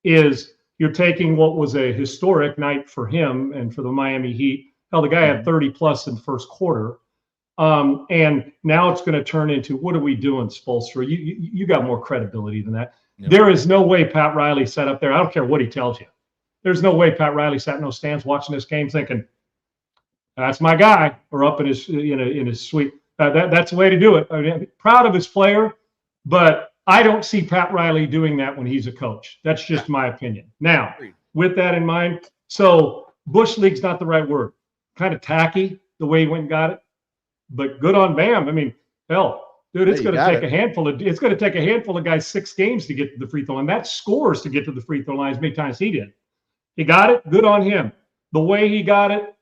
is you're taking what was a historic night for him and for the Miami Heat. Hell, the guy had 30+ in the first quarter. And now it's going to turn into, what are we doing, Spoelstra? You got more credibility than that. Yep. There is no way Pat Riley sat up there. I don't care what he tells you. There's no way Pat Riley sat in those stands watching this game thinking, "That's my guy," or up in his in his suite. That's the way to do it. I mean, proud of his player, but I don't see Pat Riley doing that when he's a coach. That's just my opinion. Now, with that in mind, so Bush League's not the right word. Kind of tacky the way he went and got it. But good on Bam. I mean, hell, dude, it's going to take a handful of guys 6 games to get to the free throw line. That scores to get to the free throw line as many times he did. He got it. Good on him. The way he got it,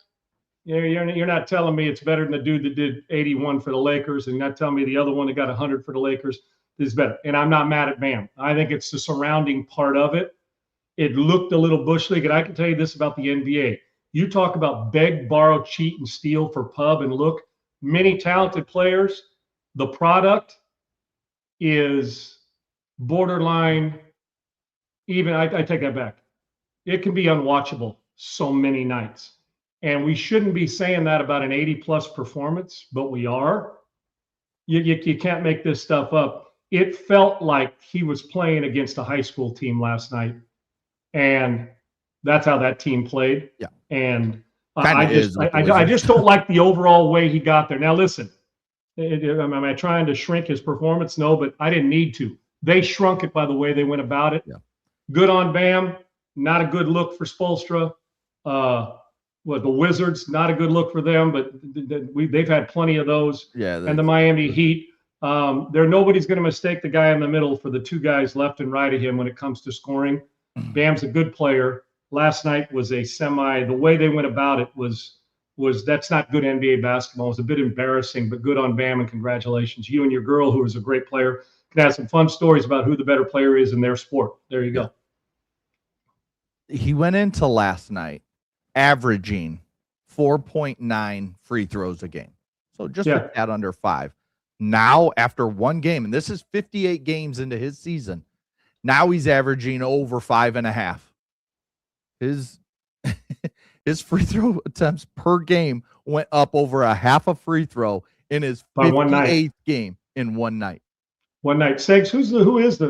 you're not telling me it's better than the dude that did 81 for the Lakers, and you're not telling me the other one that got 100 for the Lakers is better. And I'm not mad at Bam. I think it's the surrounding part of it. It looked a little Bush League, and I can tell you this about the NBA. You talk about beg, borrow, cheat, and steal for pub and look. Many talented players, the product is borderline. Even I take that back. It can be unwatchable so many nights. And we shouldn't be saying that about an 80+ performance, but we are. You can't make this stuff up. It felt like he was playing against a high school team last night. And that's how that team played. Yeah. And I just don't like the overall way he got there. Now, listen, am I trying to shrink his performance? No, but I didn't need to. They shrunk it by the way they went about it. Yeah. Good on Bam. Not a good look for Spoelstra. The Wizards, not a good look for them, but they've had plenty of those. Yeah. And the Miami Heat. Nobody's going to mistake the guy in the middle for the 2 guys left and right of him when it comes to scoring. Bam's a good player. Last night was a the way they went about it was that's not good NBA basketball. It was a bit embarrassing, but good on Bam, and congratulations. You and your girl, who is a great player, can have some fun stories about who the better player is in their sport. There you go. He went into last night averaging 4.9 free throws a game. So just a tad under 5. Now, after one game, and this is 58 games into his season, now he's averaging over 5.5. His free throw attempts per game went up over a half a free throw in his 58th game in one night. One night. Segs, who is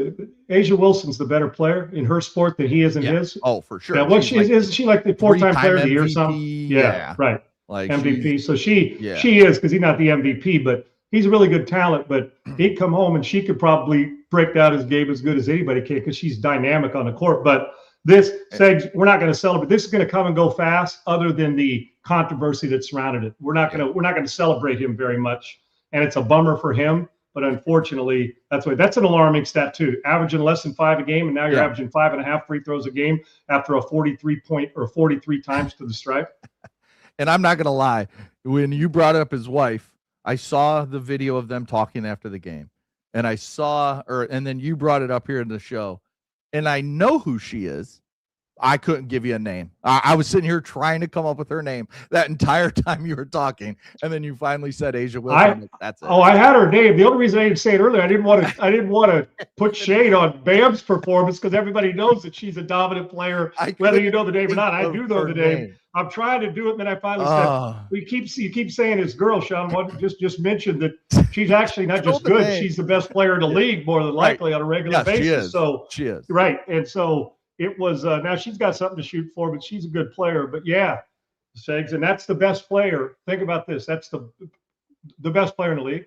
Asia Wilson's the better player in her sport than he is in his? Oh, for sure. Yeah, isn't she like the 4-time player of the year or something? Yeah, right. Like MVP. So she is, because he's not the MVP, but he's a really good talent. But he'd come home and she could probably break down his game as good as anybody can because she's dynamic on the court. But this, Segs, we're not going to celebrate. This is going to come and go fast, other than the controversy that surrounded it. We're not going to celebrate him very much, and it's a bummer for him. But unfortunately, that's an alarming stat too. Averaging less than 5 a game, and now you're averaging 5.5 free throws a game after a 43 times to the stripe. And I'm not going to lie, when you brought up his wife, I saw the video of them talking after the game, and then you brought it up here in the show, and I know who she is. I couldn't give you a name. I was sitting here trying to come up with her name that entire time you were talking, and then you finally said Asia Wilson. That's it. Oh, I had her name. The only reason I didn't say it earlier, I didn't want to put shade on Bam's performance, because everybody knows that she's a dominant player, whether you know the name or not. I do know the name. I'm trying to do it, and then I finally said, you keep saying it's girl, Sean. Just mentioned that she's actually not just good; she's the best player in the league, more than likely, on a regular basis. She is. So she is right, and so. It was now she's got something to shoot for, but she's a good player. But Segs, and that's the best player. Think about this: that's the best player in the league,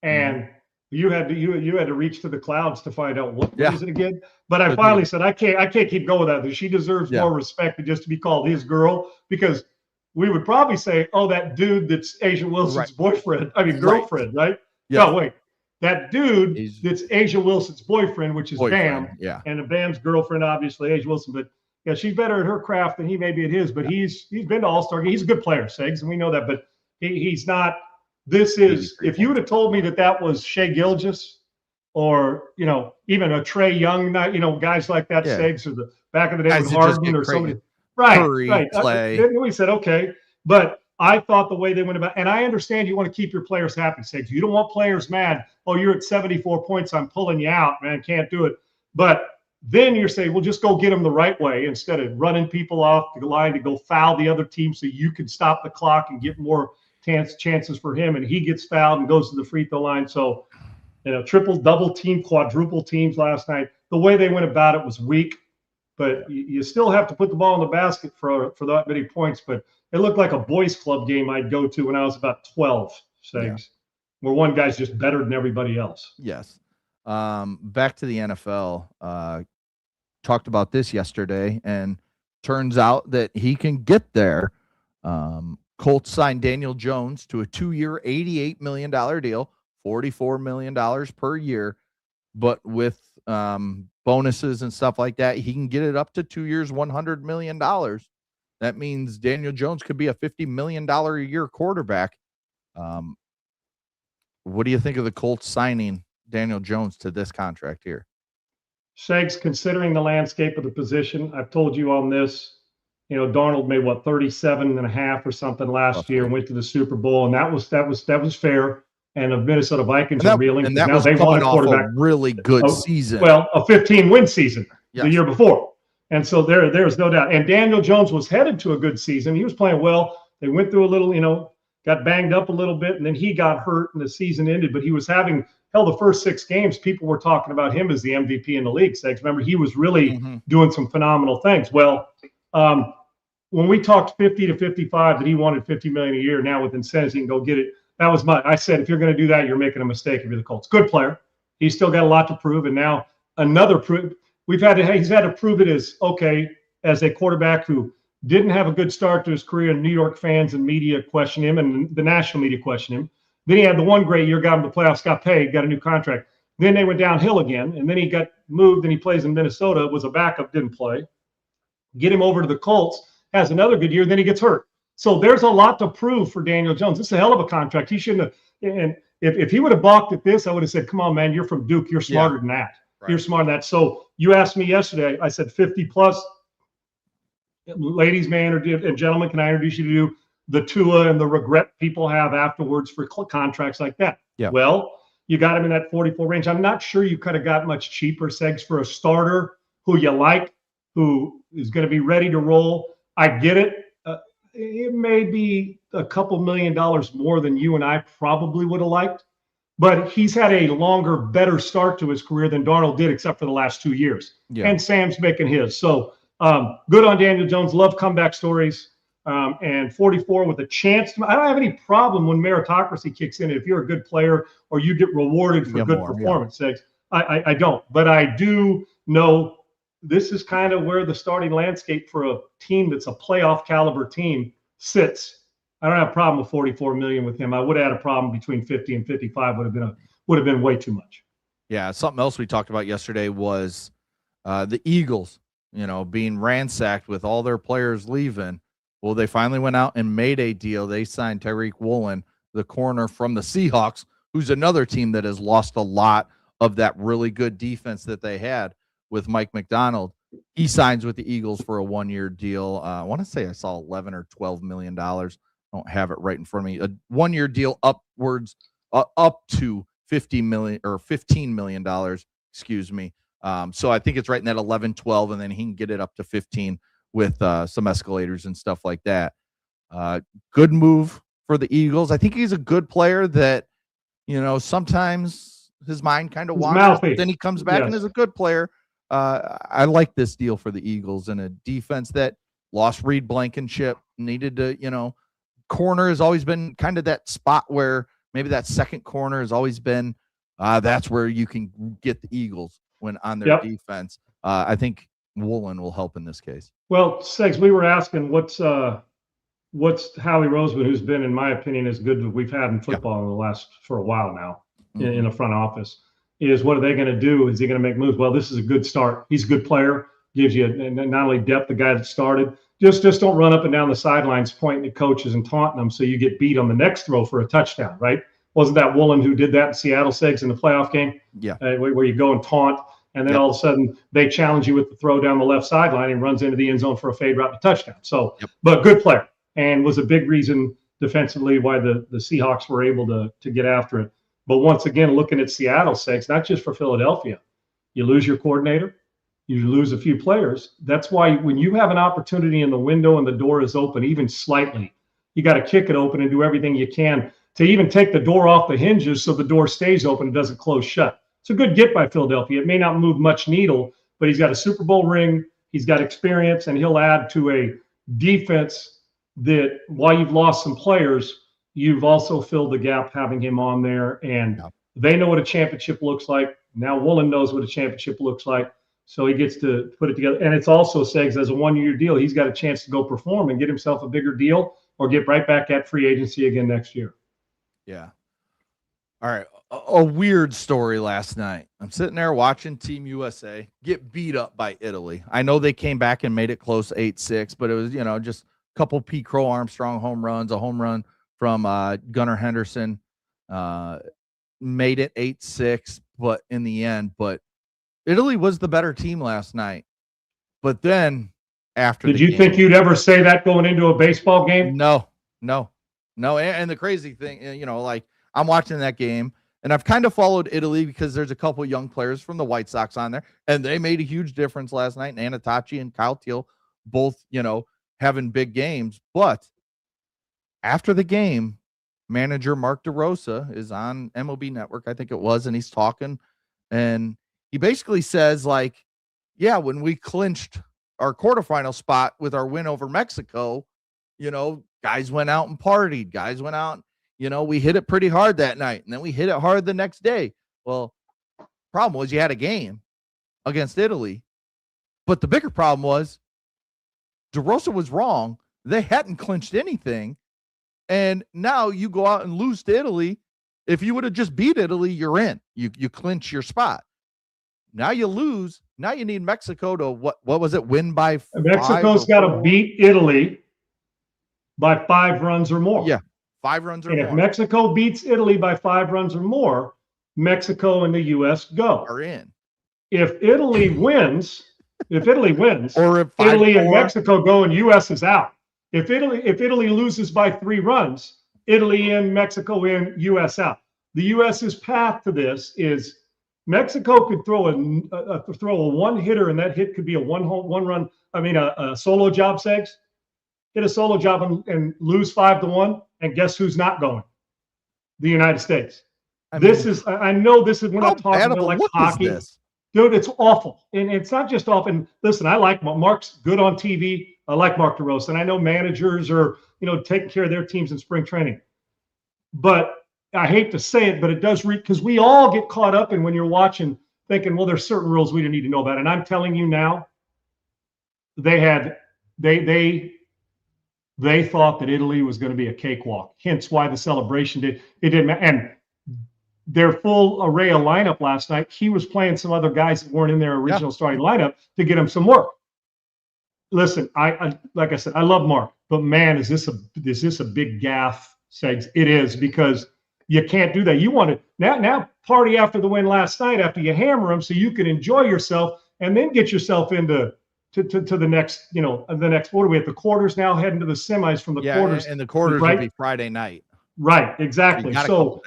and you had to reach to the clouds to find out what is it again. But I finally said I can't keep going with that. She deserves more respect than just to be called his girl, because we would probably say, oh, that dude that's Asia Wilson's girlfriend, right? Yeah. No, wait. That dude that's Asia Wilson's boyfriend, which is Bam, and the Bam's girlfriend, obviously, Asia Wilson. But she's better at her craft than he may be at his. But he's been to All-Star. He's a good player, Segs, and we know that. But he's not. This is, if you would have told me that was Shai Gilgeous, or even a Trey Young, guys like that, Segs, or the back of the day with Harden or somebody, right? Then we said okay, but. I thought the way they went about, and I understand you want to keep your players happy, Segs. You don't want players mad. Oh, you're at 74 points. I'm pulling you out, man. Can't do it. But then you're saying, well, just go get them the right way instead of running people off the line to go foul the other team so you can stop the clock and get more chances for him. And he gets fouled and goes to the free throw line. So, triple, double team, quadruple teams last night. The way they went about it was weak, but you still have to put the ball in the basket for that many points. But it looked like a boys' club game I'd go to when I was about 12, Segs, where one guy's just better than everybody else. Yes. Back to the NFL. Talked about this yesterday, and turns out that he can get there. Colts signed Daniel Jones to a 2-year, $88 million deal, $44 million per year. But with bonuses and stuff like that, he can get it up to 2 years, $100 million. That means Daniel Jones could be a $50 million a year quarterback. What do you think of the Colts signing Daniel Jones to this contract here? Segs, considering the landscape of the position, I've told you on this, Darnold made 37.5 or something last year and went to the Super Bowl, and that was fair. And the Minnesota Vikings are reeling. And that was coming off a really good season. Well, a 15-win season the year before. And so there's no doubt. And Daniel Jones was headed to a good season. He was playing well. They went through a little, got banged up a little bit, and then he got hurt and the season ended. But he was the first 6 games, people were talking about him as the MVP in the league. Segs, remember, he was really doing some phenomenal things. Well, when we talked 50 to 55 that he wanted $50 million a year, now with incentives he can go get it. That was I said, if you're going to do that, you're making a mistake if you're the Colts. Good player. He's still got a lot to prove, and now another proof. He's had to prove it as a quarterback who didn't have a good start to his career, and New York fans and media question him, and the national media question him. Then he had the one great year, got him to the playoffs, got paid, got a new contract. Then they went downhill again, and then he got moved, and he plays in Minnesota, was a backup, didn't play. Get him over to the Colts, has another good year, then he gets hurt. So there's a lot to prove for Daniel Jones. This is a hell of a contract. He shouldn't have. And if he would have balked at this, I would have said, come on, man, you're from Duke. You're smarter than that. Right. You're smarter than that. So you asked me yesterday, I said 50 plus. Ladies, man, and gentlemen, can I introduce you to the Tua and the regret people have afterwards for contracts like that. Yeah. Well, you got him in that 44 range. I'm not sure you could have got much cheaper, Segs, for a starter who you like, who is going to be ready to roll. I get it. It may be a couple $1 million more than you and I probably would have liked, but he's had a longer, better start to his career than Darnold did, except for the last 2 years. Yeah. And Sam's making his. So good on Daniel Jones. Love comeback stories. And 44 with a chance. I don't have any problem when meritocracy kicks in if you're a good player or you get rewarded for good performance. Yeah. I don't. But I do know this is kind of where the starting landscape for a team that's a playoff caliber team sits. I don't have a problem with 44 million with him. I would have had a problem between 50 and 55. Would have been way too much. Yeah. Something else we talked about yesterday was the Eagles, being ransacked with all their players leaving. Well, they finally went out and made a deal. They signed Riq Woolen, the corner from the Seahawks, who's another team that has lost a lot of that really good defense that they had with Mike McDonald. He signs with the Eagles for a 1-year deal. I want to say I saw $11 or $12 million. I don't have it right in front of me. A 1-year deal upwards up to $50 million or $15 million. Excuse me. So I think it's right in that 11, 12, and then he can get it up to 15 with some escalators and stuff like that. Good move for the Eagles. I think he's a good player that, sometimes his mind kind of wanders, but then he comes back and is a good player. I like this deal for the Eagles and a defense that lost Reed Blankenship, needed to, corner has always been kind of that spot where maybe that second corner has always been, that's where you can get the Eagles when on their defense. I think Woolen will help in this case. Well, Segs, we were asking what's Howie Roseman, who's been, in my opinion, as good as we've had in football for a while now in the front office, is what are they going to do? Is he going to make moves? Well, this is a good start. He's a good player, gives you not only depth, the guy that started. Just don't run up and down the sidelines pointing at coaches and taunting them so you get beat on the next throw for a touchdown, right? Wasn't that Woolen who did that in Seattle, Segs, in the playoff game? Yeah. Where you go and taunt. And then all of a sudden they challenge you with the throw down the left sideline and runs into the end zone for a fade route to touchdown. So, but good player, and was a big reason defensively why the Seahawks were able to get after it. But once again, looking at Seattle's sakes, not just for Philadelphia, you lose your coordinator, you lose a few players. That's why when you have an opportunity in the window and the door is open, even slightly, you got to kick it open and do everything you can to even take the door off the hinges so the door stays open and doesn't close shut. It's a good get by Philadelphia. It may not move much needle, but he's got a Super Bowl ring, he's got experience, and he'll add to a defense that, while you've lost some players, you've also filled the gap having him on there. And they know what a championship looks like. Now Woolen knows what a championship looks like, so he gets to put it together. And it's also, Segs, as a 1-year deal, he's got a chance to go perform and get himself a bigger deal or get right back at free agency again next year. Yeah. All right. A weird story last night. I'm sitting there watching Team USA get beat up by Italy. I know they came back and made it close 8-6, but it was, just a couple P. Crow Armstrong home runs, a home run from Gunnar Henderson, made it 8-6, but in the end, Italy was the better team last night. But then after Did you think you'd ever say that going into a baseball game? No. And the crazy thing, I'm watching that game, and I've kind of followed Italy because there's a couple young players from the White Sox on there, and they made a huge difference last night. And Anatacci and Kyle Teal both, having big games. But after the game, manager Mark DeRosa is on MLB Network, I think it was, and he's talking, and he basically says, when we clinched our quarterfinal spot with our win over Mexico, guys went out and partied. Guys went out. We hit it pretty hard that night, and then we hit it hard the next day. Well, problem was you had a game against Italy, but the bigger problem was DeRosa was wrong. They hadn't clinched anything, and now you go out and lose to Italy. If you would have just beat Italy, you're in. You clinch your spot. Now you lose. Now you need Mexico to what was it? Win by 5. Mexico's got to beat Italy by 5 runs or more. Yeah. 5 runs or more. If Mexico beats Italy by 5 runs or more, Mexico and the U.S. are in. If Italy wins, or if Italy and Mexico go and U.S. is out. If Italy loses by 3 runs, Italy in, Mexico in, U.S. out. The U.S.'s path to this is Mexico could throw a one hitter, and that hit could be a a solo job, Segs. Hit a solo job and lose 5-1, and guess who's not going? The United States. I know this is, we're not talking about like hockey. Dude, it's awful. And it's not just awful. And listen, I like Mark's good on TV. I like Mark DeRosa. And I know managers are, taking care of their teams in spring training. But I hate to say it, but it does because we all get caught up in when you're watching thinking, well, there's certain rules we didn't need to know about. And I'm telling you now, they thought that Italy was going to be a cakewalk. Hence why the celebration didn't matter. And their full array of lineup last night, he was playing some other guys that weren't in their original starting lineup to get him some work. Listen, I like I said, I love Mark, but man, is this a big gaffe, Segs? It is, because you can't do that. You want to now party after the win last night after you hammer them so you can enjoy yourself and then get yourself into to the next, the next, what are we at, the quarters now, heading to the semis from the quarters. And the quarters will be Friday night. Right, exactly. So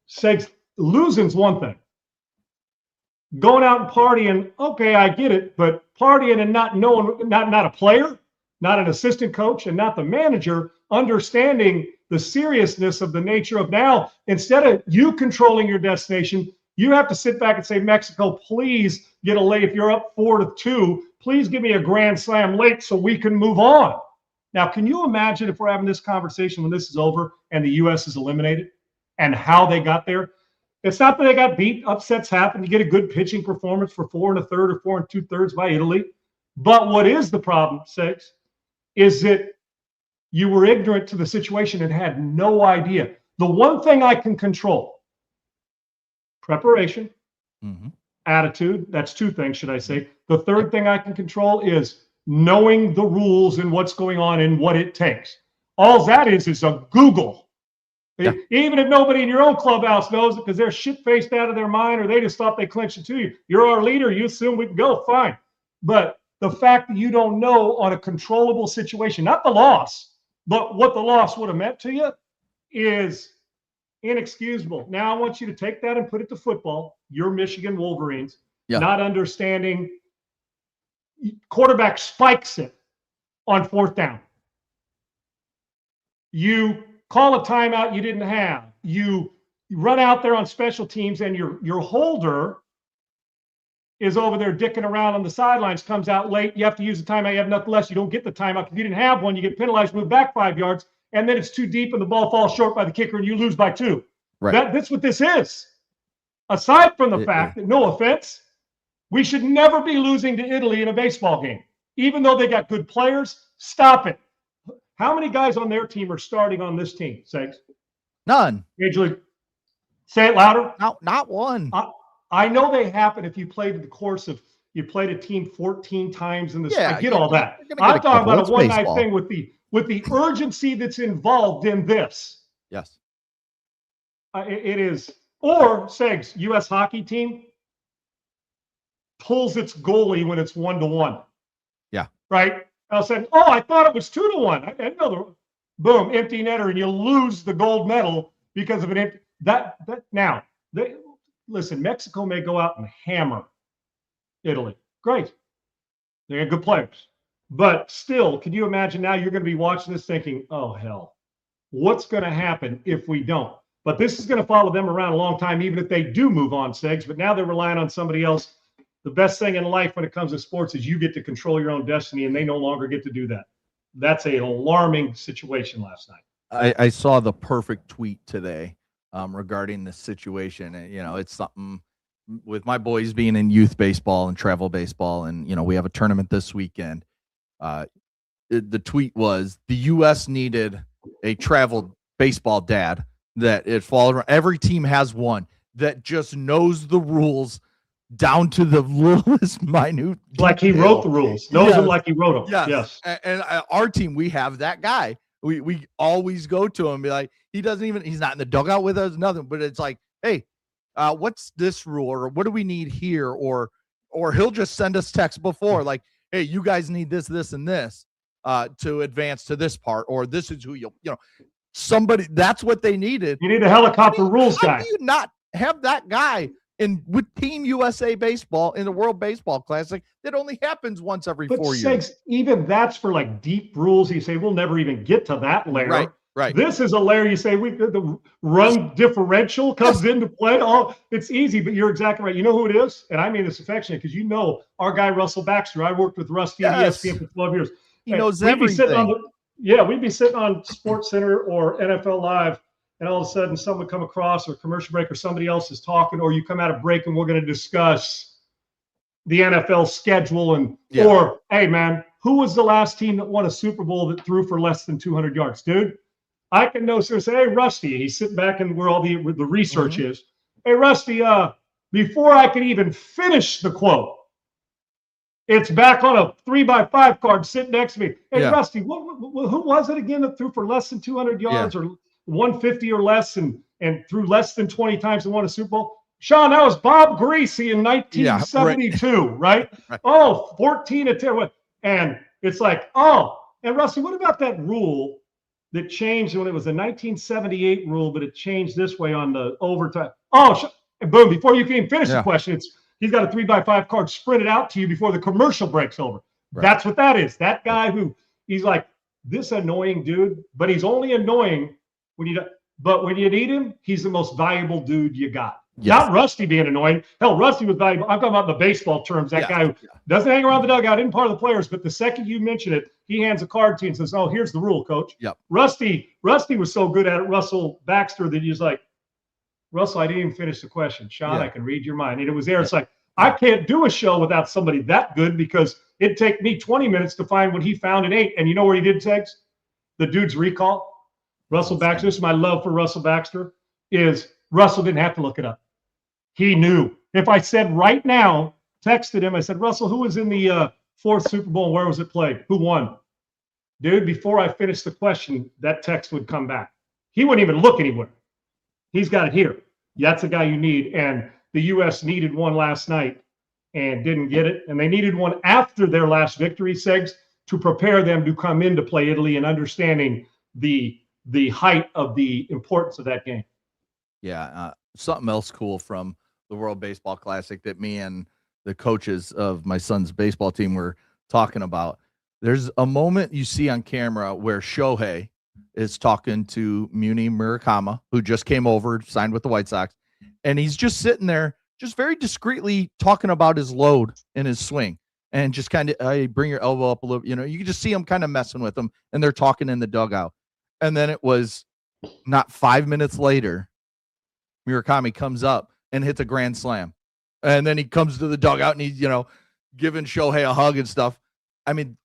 Segs, losing's one thing. Going out and partying, okay, I get it, but partying and not knowing, not a player, not an assistant coach, and not the manager, understanding the seriousness of the nature of now, instead of you controlling your destination, you have to sit back and say, Mexico, please get a late. If you're up 4-2, please give me a grand slam late so we can move on. Now, can you imagine if we're having this conversation when this is over and the U.S. is eliminated and how they got there? It's not that they got beat. Upsets happen. You get a good pitching performance for 4 1/3 or 4 2/3 by Italy. But what is the problem, Six, is that you were ignorant to the situation and had no idea. The one thing I can control, preparation, attitude. That's 2 things, should I say. The third thing I can control is knowing the rules and what's going on and what it takes. All that is a Google. Yeah. Even if nobody in your own clubhouse knows it because they're shit-faced out of their mind or they just thought they clinched it to you. You're our leader. You assume we can go, fine. But the fact that you don't know on a controllable situation, not the loss, but what the loss would have meant to you is inexcusable. Now I want you to take that and put it to football. You're Michigan Wolverines, not understanding. Quarterback spikes it on 4th down. You call a timeout you didn't have. You run out there on special teams and your holder is over there dicking around on the sidelines, comes out late. You have to use the timeout. You have nothing less. You don't get the timeout because you didn't have one. You get penalized, move back 5 yards, and then it's too deep and the ball falls short by the kicker and you lose by 2. Right. That's what this is. Aside from the fact that, no offense, we should never be losing to Italy in a baseball game. Even though they got good players, stop it. How many guys on their team are starting on this team, Segs? None. Major League. Say it louder. No, not one. I know they happen if you played the course of you played a team 14 times in the I get all that. I'm talking about a one-night thing with the urgency that's involved in this. Yes. It is. Or Segs, U.S. hockey team pulls its goalie when it's 1-1. Yeah. Right? I said, I thought it was 2-1. I didn't know boom, empty netter, and you lose the gold medal because of an empty. Listen, Mexico may go out and hammer Italy. Great. They got good players. But still, can you imagine now you're going to be watching this thinking, oh, hell, what's going to happen if we don't? But this is going to follow them around a long time, even if they do move on, Segs. But now they're relying on somebody else. The best thing in life when it comes to sports is you get to control your own destiny, and they no longer get to do that. That's an alarming situation last night. I saw the perfect tweet today regarding this situation. And, it's something with my boys being in youth baseball and travel baseball. And, we have a tournament this weekend. The tweet was the U.S. needed a travel baseball dad that it followed. Every team has one that just knows the rules down to the littlest minute detail. Like he wrote the rules. Knows them like he wrote them. Yes. And our team, we have that guy. We always go to him and be like, he's not in the dugout with us, nothing. But it's like, hey, what's this rule? Or what do we need here? Or he'll just send us text before like, hey, you guys need this, this, and this. to advance to this part, or this is who somebody. That's what they needed. You need a helicopter rules guy. How do you not have that guy with Team USA baseball in the World Baseball Classic that only happens once every 4 years? Even that's for like deep rules. You say we'll never even get to that layer. Right. This is a layer you say the run differential comes into play. Oh, it's easy, but you're exactly right. You know who it is? And I mean this affectionately because our guy Russell Baxter. I worked with Rusty on ESPN for 12 years. He knows everything. We'd be sitting on Sports Center or NFL Live, and all of a sudden someone would come across or commercial break or somebody else is talking, or you come out of break and we're going to discuss the NFL schedule or, hey, man, who was the last team that won a Super Bowl that threw for less than 200 yards? Dude, I can know say, hey, Rusty, he's sitting back and where all the research is. Hey, Rusty, before I could even finish the quote, it's back on a 3x5 card sitting next to me. Hey, Rusty, who was it again that threw for less than 200 yards or 150 or less and threw less than 20 times and won a Super Bowl? Sean, that was Bob Greasy in 1972, right? Oh, 14 to 10. And it's like, and Rusty, what about that rule that changed when it was a 1978 rule, but it changed this way on the overtime? And boom, before you can even finish the question, he's got a 3x5 card sprinted out to you before the commercial breaks over. Right. That's what that is. That guy who he's like this annoying dude, but he's only annoying when you need him, he's the most valuable dude you got. Yes. Not Rusty being annoying. Hell, Rusty was valuable. I'm talking about the baseball terms. That guy who doesn't hang around the dugout, isn't part of the players, but the second you mention it, he hands a card to you and says, oh, here's the rule, coach. Yep. Rusty was so good at it, Russell Baxter, that he's like, Russell, I didn't even finish the question. Sean, I can read your mind. And it was there. It's like, I can't do a show without somebody that good because it'd take me 20 minutes to find what he found in 8. And you know where he did, Tegs? The dude's recall. Russell Baxter, this is my love for Russell Baxter, is Russell didn't have to look it up. He knew. If I said right now, texted him, I said, Russell, who was in the 4th Super Bowl? Where was it played? Who won? Dude, before I finished the question, that text would come back. He wouldn't even look anywhere. He's got it here. That's a guy you need. And the U.S. needed one last night and didn't get it. And they needed one after their last victory, Segs, to prepare them to come in to play Italy and understanding the height of the importance of that game. Yeah, something else cool from the World Baseball Classic that me and the coaches of my son's baseball team were talking about. There's a moment you see on camera where Shohei is talking to Muni Murakami, who just came over, signed with the White Sox, and he's just sitting there, just very discreetly talking about his load and his swing, and just kind of, hey, bring your elbow up a little. You know, you can just see him kind of messing with him, and they're talking in the dugout. And then it was not 5 minutes later, Murakami comes up and hits a grand slam. And then he comes to the dugout and he's, giving Shohei a hug and stuff. I mean,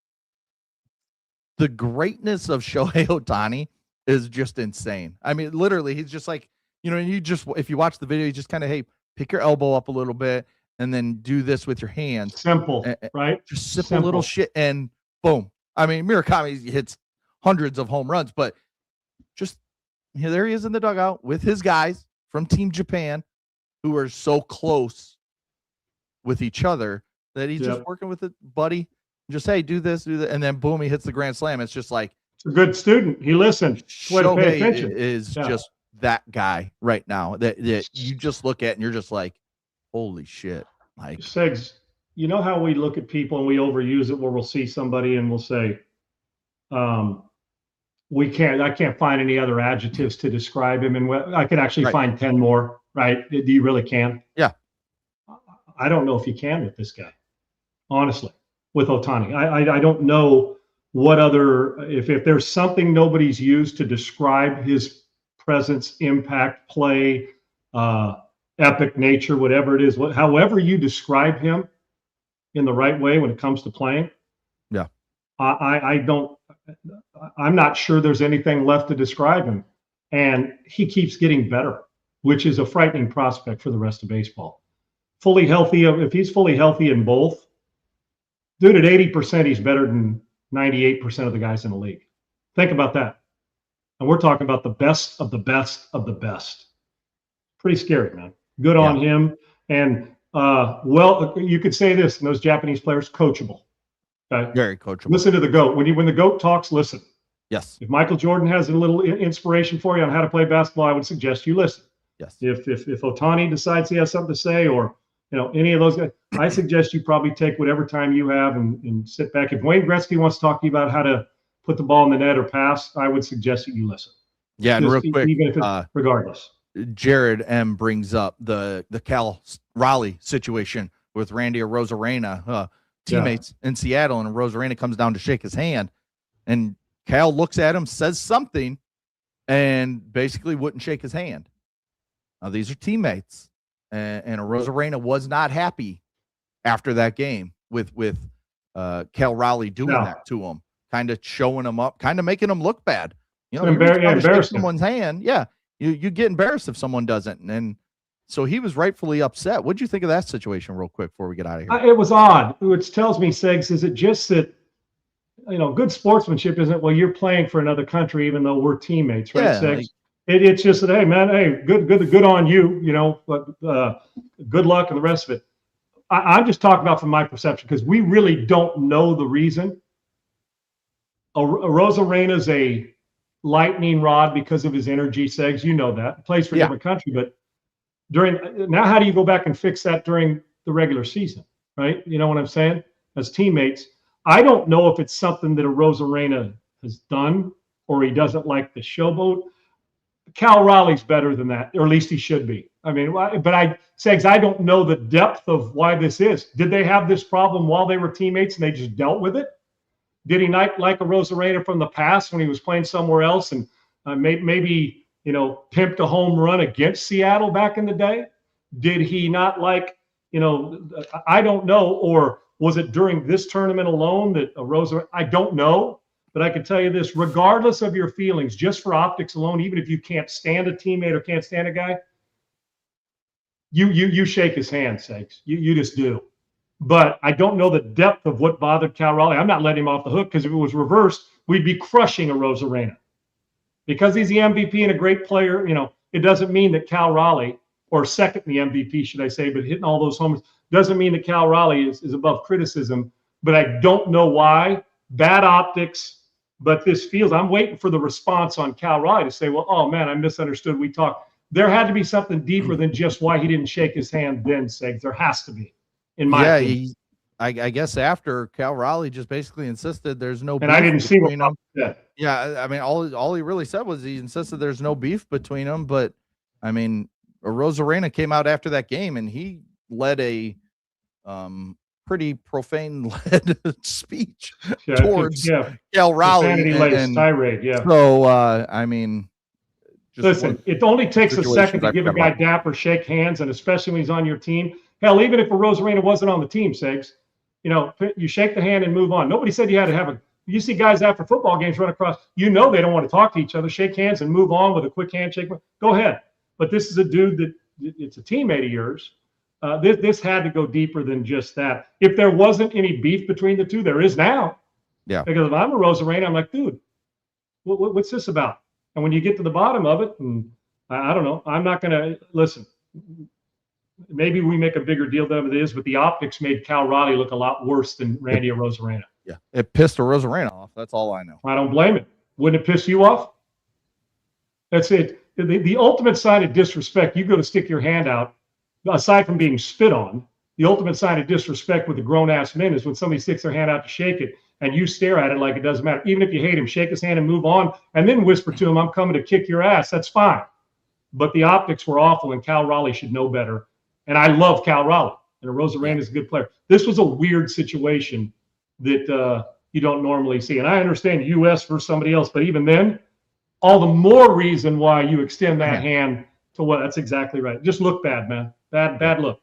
the greatness of Shohei Ohtani is just insane. I mean, literally, he's just like, if you watch the video, you just kind of, hey, pick your elbow up a little bit and then do this with your hands. Simple, right? Just sip a little shit and boom. I mean, Murakami hits hundreds of home runs, but just there he is in the dugout with his guys from Team Japan who are so close with each other that he's just working with a buddy. Just, hey, do this, and then boom, he hits the grand slam. It's just like, it's a good student. He listened. Shohei is just that guy right now that you just look at and you're just like, holy shit. Like, Segs, you know how we look at people and we overuse it where we'll see somebody and we'll say, I can't find any other adjectives to describe him. And I can actually find 10 more, right? Do you really can? Yeah. I don't know if you can with this guy, honestly, with Ohtani. I don't know what other, if there's something nobody's used to describe his presence, impact, play, epic nature, whatever it is, however you describe him in the right way when it comes to playing. Yeah. I'm not sure there's anything left to describe him. And he keeps getting better, which is a frightening prospect for the rest of baseball. Fully healthy, if he's fully healthy in both, dude, at 80%, he's better than 98% of the guys in the league. Think about that. And we're talking about the best of the best of the best. Pretty scary, man. Good on him. And, you could say this, and those Japanese players, coachable. Okay? Very coachable. Listen to the GOAT. When the GOAT talks, listen. Yes. If Michael Jordan has a little inspiration for you on how to play basketball, I would suggest you listen. Yes. If Ohtani decides he has something to say, or any of those guys, I suggest you probably take whatever time you have and sit back. If Wayne Gretzky wants to talk to you about how to put the ball in the net or pass, I would suggest that you listen. Yeah, and real quick, even if it's regardless. Jared M brings up the Cal Raleigh situation with Randy Arozarena, teammates in Seattle, and Arozarena comes down to shake his hand, and Cal looks at him, says something, and basically wouldn't shake his hand. Now, these are teammates, and Arozarena was not happy after that game with Cal Raleigh doing that to him, kind of showing him up, kind of making him look bad. Embarrassing someone's hand. Yeah, you get embarrassed if someone doesn't, and so he was rightfully upset. What'd you think of that situation, real quick, before we get out of here? It was odd, which tells me, Seggs, is it just that good sportsmanship isn't, well, you're playing for another country even though we're teammates, right, Seggs? It's just that, hey, man, hey, good on you, but good luck and the rest of it. I'm just talking about from my perception because we really don't know the reason. Arozarena's a lightning rod because of his energy, Seggs. You know that. He plays for a different country, but now how do you go back and fix that during the regular season, right? You know what I'm saying? As teammates, I don't know if it's something that Arozarena has done or he doesn't like the showboat. Cal Raleigh's better than that, or at least he should be. I mean, but Seggs, I don't know the depth of why this is. Did they have this problem while they were teammates and they just dealt with it? Did he not like Arozarena from the past when he was playing somewhere else and maybe pimped a home run against Seattle back in the day? Did he not like, I don't know, or was it during this tournament alone that Arozarena? I don't know. But I can tell you this, regardless of your feelings, just for optics alone, even if you can't stand a teammate or can't stand a guy, you shake his hand, Seggs. You just do. But I don't know the depth of what bothered Cal Raleigh. I'm not letting him off the hook because if it was reversed, we'd be crushing Arozarena. Because he's the MVP and a great player, it doesn't mean that Cal Raleigh, or second in the MVP, should I say, but hitting all those homers, doesn't mean that Cal Raleigh is above criticism. But I don't know why. Bad optics. But this feels, I'm waiting for the response on Cal Raleigh to say, well, oh, man, I misunderstood. We talked. There had to be something deeper than just why he didn't shake his hand then, Seggs. There has to be, in my opinion. I guess after Cal Raleigh just basically insisted there's no beef. And I didn't see what them. Said. Yeah, I mean, all he really said was he insisted there's no beef between them. But, I mean, Arozarena came out after that game, and he led a pretty profane-led speech towards Cal Raleigh. And tirade, So, I mean, listen, it only takes a second to give a guy dapper shake hands, and especially when he's on your team. Hell, even if Arozarena wasn't on the team, Seggs, you shake the hand and move on. Nobody said you had to have you see guys after football games run across, they don't want to talk to each other, shake hands and move on with a quick handshake. Go ahead. But this is a dude that it's a teammate of yours. This had to go deeper than just that. If there wasn't any beef between the two, there is now. Yeah. Because if I'm Arozarena, I'm like, dude, what's this about? And when you get to the bottom of it, and I don't know, I'm not going to listen. Maybe we make a bigger deal than it is, but the optics made Cal Raleigh look a lot worse than Randy Arozarena. Yeah, it pissed Arozarena off. That's all I know. I don't blame it. Wouldn't it piss you off? That's it. The ultimate sign of disrespect, you go to stick your hand out, aside from being spit on, the ultimate sign of disrespect with a grown-ass man is when somebody sticks their hand out to shake it, and you stare at it like it doesn't matter. Even if you hate him, shake his hand and move on, and then whisper to him, I'm coming to kick your ass. That's fine. But the optics were awful, and Cal Raleigh should know better. And I love Cal Raleigh, and Arozarena is a good player. This was a weird situation that you don't normally see. And I understand U.S. versus somebody else, but even then, all the more reason why you extend that hand to what? That's exactly right. Just look bad, man. Bad look.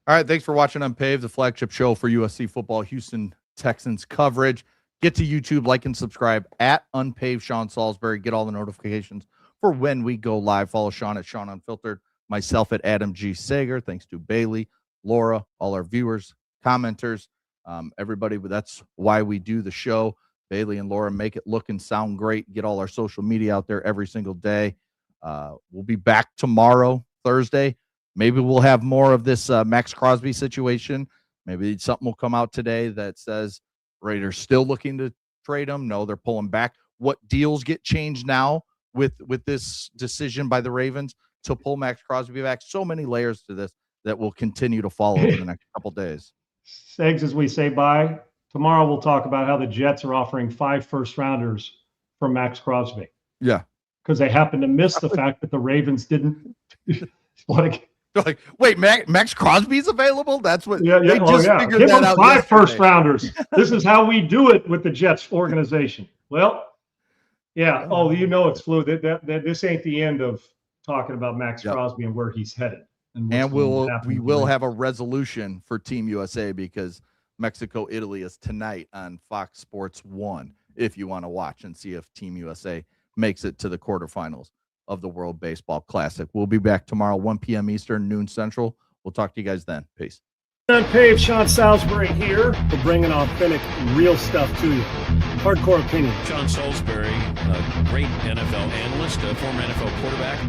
All right, thanks for watching Unpaved, the flagship show for USC football, Houston Texans coverage. Get to YouTube, like and subscribe at Unpaved Sean Salisbury. Get all the notifications for when we go live. Follow Sean at Sean Unfiltered, myself at Adam G. Sager. Thanks to Bailey, Laura, all our viewers, commenters, everybody. That's why we do the show. Bailey and Laura make it look and sound great. Get all our social media out there every single day. We'll be back tomorrow, Thursday. Maybe we'll have more of this Maxx Crosby situation. Maybe something will come out today that says Raiders still looking to trade him? No, they're pulling back. What deals get changed now with this decision by the Ravens to pull Maxx Crosby back? So many layers to this that will continue to follow over the next couple days. Segs, as we say bye, tomorrow we'll talk about how the Jets are offering 5 first-rounders for Maxx Crosby. Yeah. Because they happen to miss the fact that the Ravens didn't want to. Like, wait, Maxx Crosby's available? That's what Yeah, they just figured Give that them out 5 yesterday. first-rounders. This is how we do it with the Jets organization. Well, yeah. Oh, it's fluid. That this ain't the end of talking about Maxx Crosby and where he's headed. And we will have a resolution for Team USA because Mexico, Italy is tonight on Fox Sports 1 if you want to watch and see if Team USA makes it to the quarterfinals of the World Baseball Classic. We'll be back tomorrow, 1 p.m. Eastern, noon Central. We'll talk to you guys then. Peace. UNPAVED, Sean Salisbury here. We're bringing authentic, real stuff to you. Hardcore opinion. John Salisbury, a great NFL analyst, a former NFL quarterback.